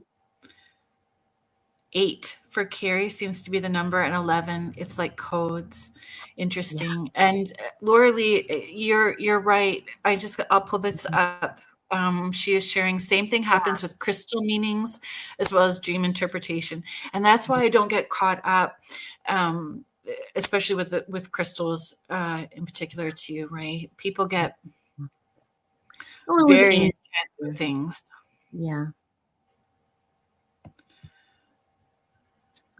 8 for Carrie seems to be the number, and 11. It's like codes. Interesting. Yeah. And Laura Lee, you're right. I'll pull this up. She is sharing same thing happens with crystal meanings as well as dream interpretation. And that's why I don't get caught up, especially with crystals in particular too, right? People get very intense with things. Yeah.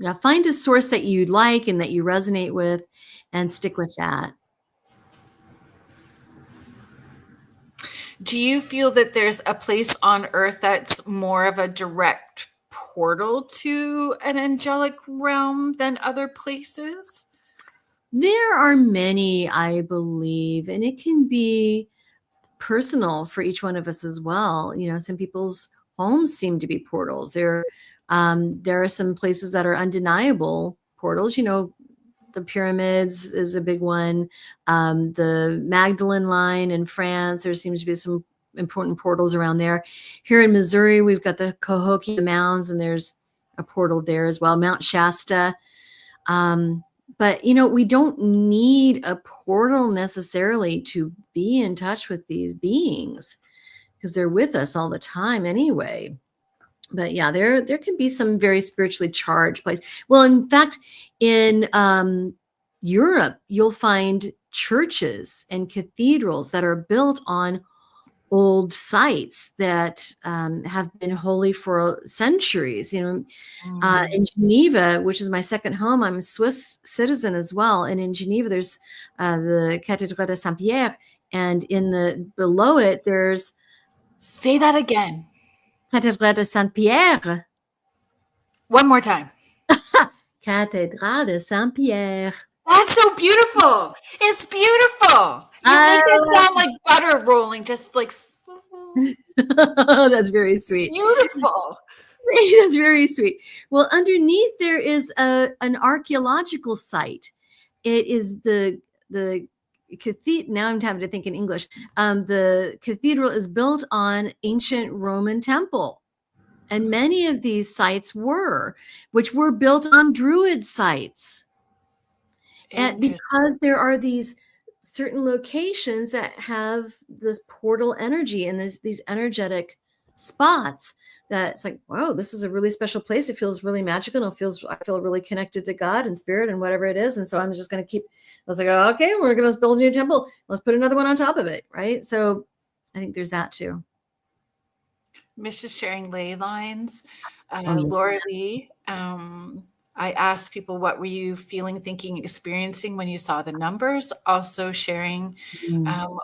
Yeah. Find a source that you like and that you resonate with, and stick with that. Do you feel that there's a place on earth that's more of a direct portal to an angelic realm than other places? There are many, I believe, and it can be personal for each one of us as well. Some people's homes seem to be portals. There are some places that are undeniable portals. The pyramids is a big one. The Magdalene line in France, there seems to be some important portals around there. Here in Missouri, we've got the Cahokia Mounds, and there's a portal there as well. Mount Shasta. But, we don't need a portal necessarily to be in touch with these beings, because they're with us all the time anyway. But yeah, there can be some very spiritually charged place. Well, in fact, in Europe, you'll find churches and cathedrals that are built on old sites that have been holy for centuries. In Geneva, which is my second home, I'm a Swiss citizen as well. And in Geneva, there's the Cathédrale de Saint-Pierre, and below it, there's. Say that again. Cathédrale de Saint-Pierre. One more time. Cathédrale de Saint-Pierre. That's so beautiful. It's beautiful. You make it sound like butter rolling, just like. That's very sweet. Beautiful. That's very sweet. Well, underneath there is an archaeological site. It is the cathedral. Now I'm having to think in English. The cathedral is built on ancient Roman temple. And many of these sites which were built on Druid sites. And because there are these certain locations that have this portal energy and these energetic spots, that it's like, wow, this is a really special place. It feels really magical. And I feel really connected to God and spirit and whatever it is. And so I'm just going to I was like, okay, we're going to build a new temple. Let's put another one on top of it. Right. So I think there's that too. Mish is sharing ley lines. Laura Lee, I asked people, what were you feeling, thinking, experiencing when you saw the numbers? Also sharing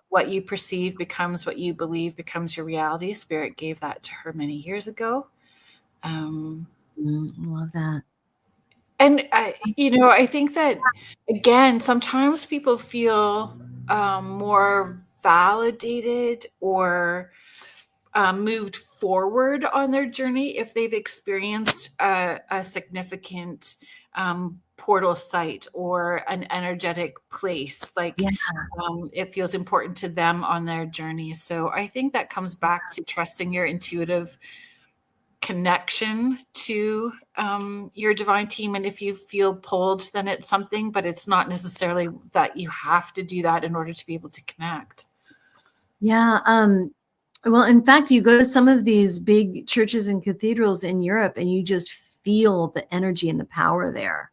what you perceive becomes what you believe becomes your reality. Spirit gave that to her many years ago. Love that. And, I think that, again, sometimes people feel more validated or moved forward on their journey if they've experienced a significant portal site or an energetic place. Like, it feels important to them on their journey. So I think that comes back to trusting your intuitive connection to your divine team. And if you feel pulled, then it's something, but it's not necessarily that you have to do that in order to be able to connect. Yeah. Well, in fact, you go to some of these big churches and cathedrals in Europe and you just feel the energy and the power there.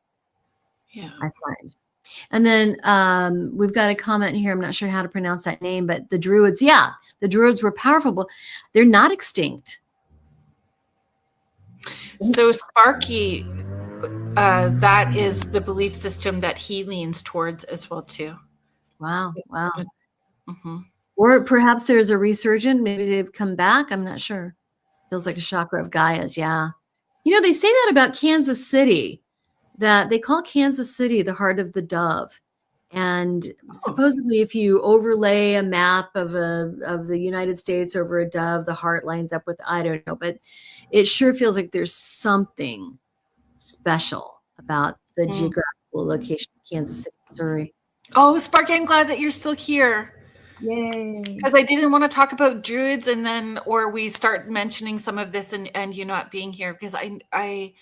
Yeah. I find. And then we've got a comment here. I'm not sure how to pronounce that name, but the Druids. Yeah, the Druids were powerful, but they're not extinct. So Sparky, that is the belief system that he leans towards as well too. Wow. Mm-hmm. Or perhaps there's a resurgence. Maybe they've come back. I'm not sure. Feels like a chakra of Gaia's. Yeah. They say that about Kansas City, that they call Kansas City the heart of the dove. And supposedly if you overlay a map of the United States over a dove, the heart lines up with, I don't know, but it sure feels like there's something special about the geographical location of Kansas City, Missouri. Oh, Sparky, I'm glad that you're still here. Yay. Because I didn't want to talk about Druids or we start mentioning some of this and you not being here, because I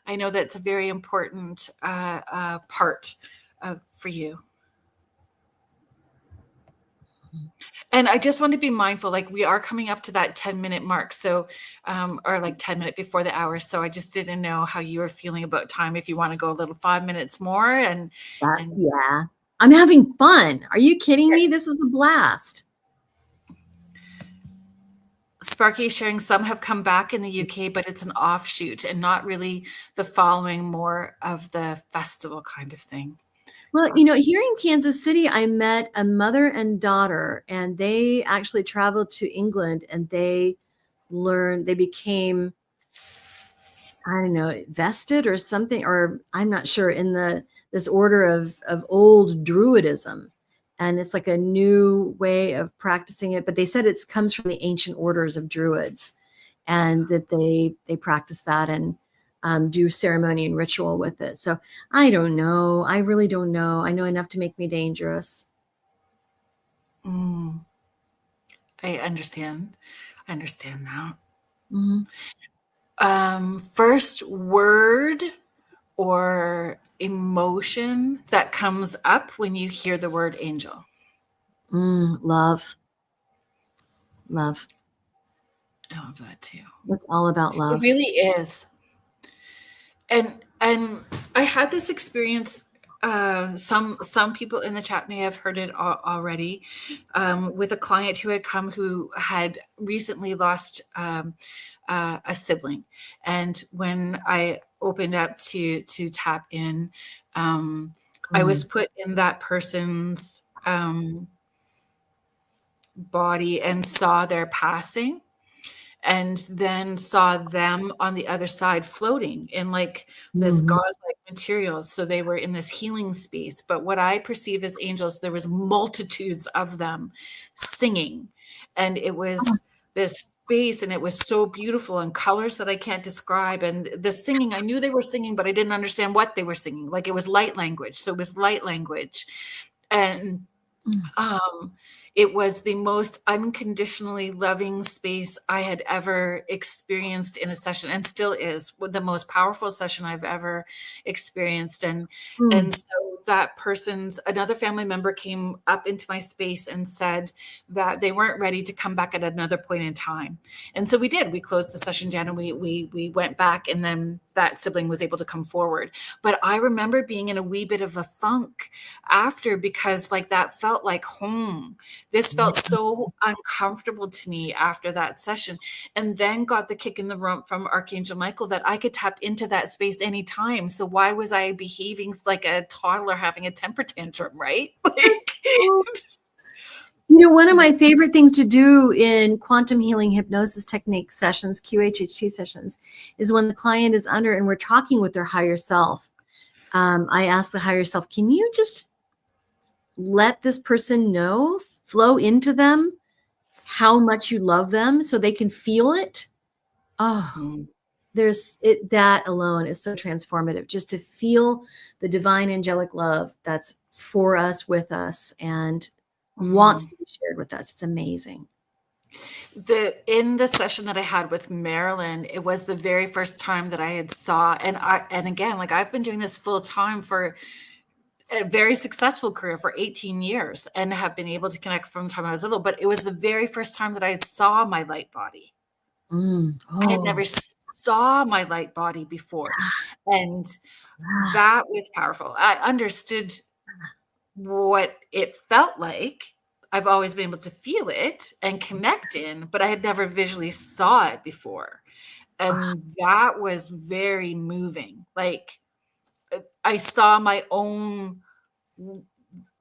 know that's a very important part for you. And I just want to be mindful, like we are coming up to that 10-minute mark. So, or like 10 minutes before the hour. So I just didn't know how you were feeling about time. If you want to go a little 5 minutes more and yeah, I'm having fun. Are you kidding me? This is a blast. Sparky is sharing some have come back in the UK, but it's an offshoot and not really the following more of the festival kind of thing. Well, here in Kansas City, I met a mother and daughter, and they actually traveled to England and they became, I don't know, vested or something, or I'm not sure, in this order of old Druidism. And it's like a new way of practicing it. But they said it comes from the ancient orders of Druids, and that they practice that and do ceremony and ritual with it. So I don't know. I really don't know. I know enough to make me dangerous. I understand. I understand now. First word or emotion that comes up when you hear the word angel? Love. I love that too. It's all about love. It really is. And I had this experience. Some people in the chat may have heard it already, with a client who had come who had recently lost a sibling. And when I opened up to tap in, I was put in that person's body and saw their passing, and then saw them on the other side floating in like this gauze-like material. So they were in this healing space. But what I perceive as angels, there was multitudes of them singing. And it was this space, and it was so beautiful, and colors that I can't describe. And the singing, I knew they were singing, but I didn't understand what they were singing. Like it was light language. So it was light language. And it was the most unconditionally loving space I had ever experienced in a session, and still is the most powerful session I've ever experienced. And so that another family member came up into my space and said that they weren't ready to come back at another point in time. And so we closed the session down, and we went back, and then that sibling was able to come forward. But I remember being in a wee bit of a funk after, because like that felt like home. This felt so uncomfortable to me after that session, and then got the kick in the rump from Archangel Michael that I could tap into that space anytime. So why was I behaving like a toddler having a temper tantrum, right? One of my favorite things to do in Quantum Healing Hypnosis Technique sessions, QHHT sessions, is when the client is under and we're talking with their higher self. I ask the higher self, can you just let this person know, flow into them, how much you love them so they can feel it? Oh, that alone is so transformative, just to feel the divine angelic love that's for us, with us, and wants to be shared with us. It's amazing. In the session that I had with Marilyn, it was the very first time that I had saw, and again, like I've been doing this full time for a very successful career for 18 years and have been able to connect from the time I was little, but it was the very first time that I saw my light body. I had never saw my light body before. And that was powerful. I understood what it felt like. I've always been able to feel it and connect in, but I had never visually saw it before. And that was very moving. Like I saw my own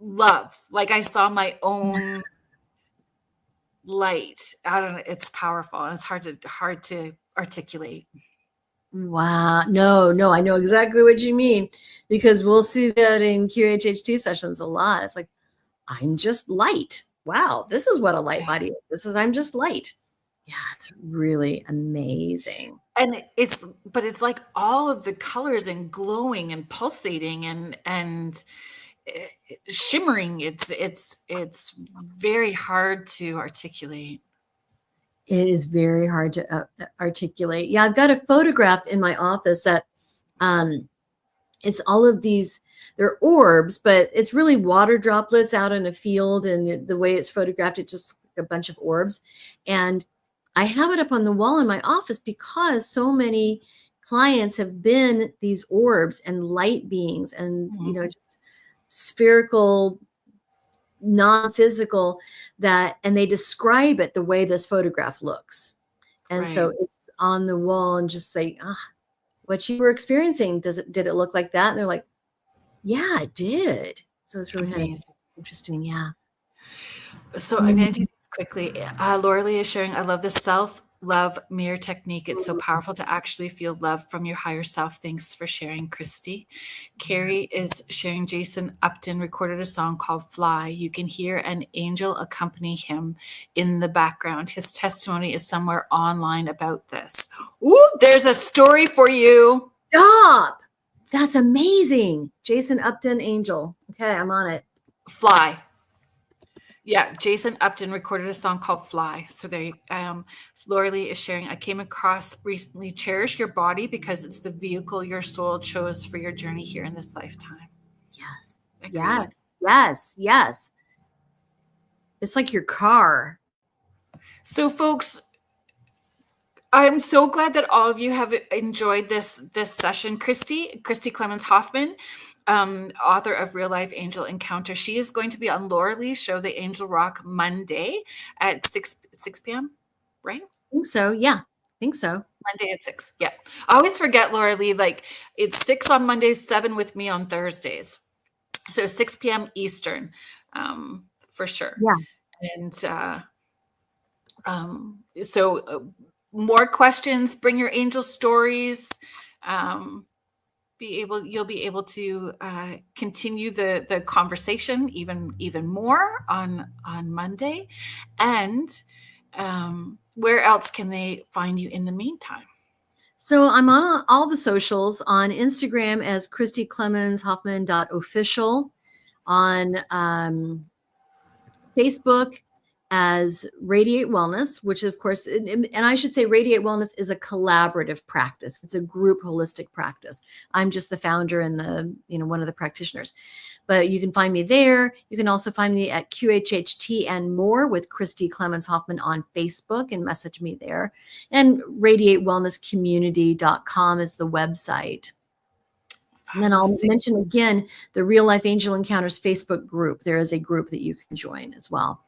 love. Like I saw my own light. I don't know. It's powerful, and it's hard to articulate. Wow. No, I know exactly what you mean, because we'll see that in QHHT sessions a lot. It's like, I'm just light. Wow. This is what a light body is. I'm just light. Yeah. It's really amazing. And it's like all of the colors and glowing and pulsating and shimmering. It's very hard to articulate. It is very hard to articulate. Yeah, I've got a photograph in my office that it's all of these, they're orbs, but it's really water droplets out in a field. And the way it's photographed, it's just a bunch of orbs. And I have it up on the wall in my office because so many clients have been these orbs and light beings and, just spherical, non-physical, and they describe it the way this photograph looks. And so it's on the wall, and just say, what you were experiencing, did it look like that? And they're like, yeah, it did. So it's really kind of interesting. Yeah. So I'm going to do this quickly. Laura Lee is sharing, I love the self-love mirror technique. It's so powerful to actually feel love from your higher self. Thanks for sharing, Christi. Carrie is sharing, Jason Upton recorded a song called Fly. You can hear an angel accompany him in the background. His testimony is somewhere online about this. Ooh, there's a story for you. Stop. That's amazing. Jason Upton, angel. Okay, I'm on it. Fly. Yeah, Jason Upton recorded a song called Fly. So there you Laura Lee is sharing, I came across recently, cherish your body because it's the vehicle your soul chose for your journey here in this lifetime. Yes. It's like your car. So folks, I'm so glad that all of you have enjoyed this session. Christi Clemons Hoffman, author of Real Life Angel Encounter. She is going to be on Laura Lee's show, The Angel Rock, Monday at 6 p.m., right? I think so. Yeah, I think so. Monday at 6. Yeah. I always forget, Laura Lee, like it's 6 on Mondays, 7 with me on Thursdays. So 6 p.m. Eastern, for sure. Yeah. And more questions, bring your angel stories. You'll be able to continue the conversation even more on Monday. And where else can they find you in the meantime? So I'm on all the socials, on Instagram as Christi Clemons Hoffman.official, on Facebook as Radiate Wellness, which of course, and I should say Radiate Wellness is a collaborative practice. It's a group holistic practice. I'm just the founder and one of the practitioners, but you can find me there. You can also find me at QHHT and more with Christi Clemons Hoffman on Facebook and message me there. And radiatewellnesscommunity.com is the website. And then I'll mention again the Real Life Angel Encounters Facebook group. There is a group that you can join as well.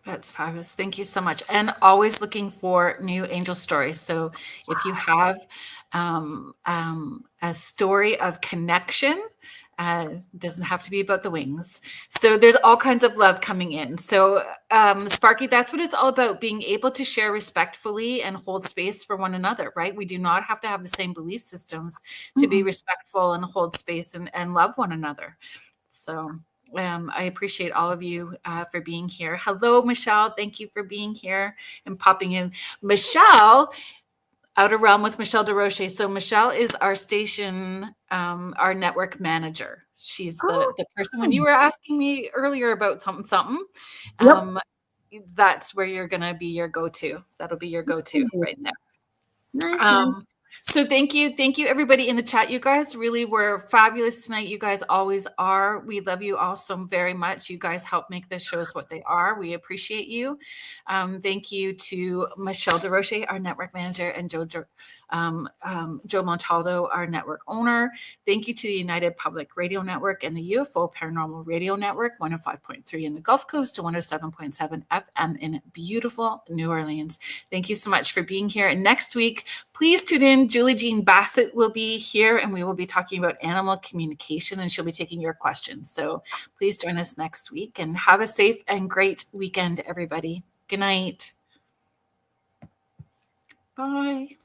That's fabulous. Thank you so much. And always looking for new angel stories. So if you have a story of connection, doesn't have to be about the wings. So there's all kinds of love coming in. So Sparky, that's what it's all about, being able to share respectfully and hold space for one another, right? We do not have to have the same belief systems to be respectful and hold space and love one another. So I appreciate all of you for being here. Hello, Michelle. Thank you for being here and popping in. Michelle, Outer Realm with Michelle DeRoche. So Michelle is our station, our network manager. She's the person, when you were asking me earlier about something, that's where you're going to be your go-to. That'll be your go-to right there. Nice. So thank you everybody in the chat. You guys really were fabulous tonight. You guys always are. We love you all so very much. You guys help make the shows what they are. We appreciate you. Thank you to Michelle DeRoche, our network manager, and Joe Montaldo, our network owner. Thank you to the United Public Radio Network and the UFO Paranormal Radio Network, 105.3 in the Gulf Coast to 107.7 FM in beautiful New Orleans. Thank you so much for being here. And next week, please tune in. Julie Jean Bassett will be here, and we will be talking about animal communication, and she'll be taking your questions. So please join us next week, and have a safe and great weekend, everybody. Good night. Bye.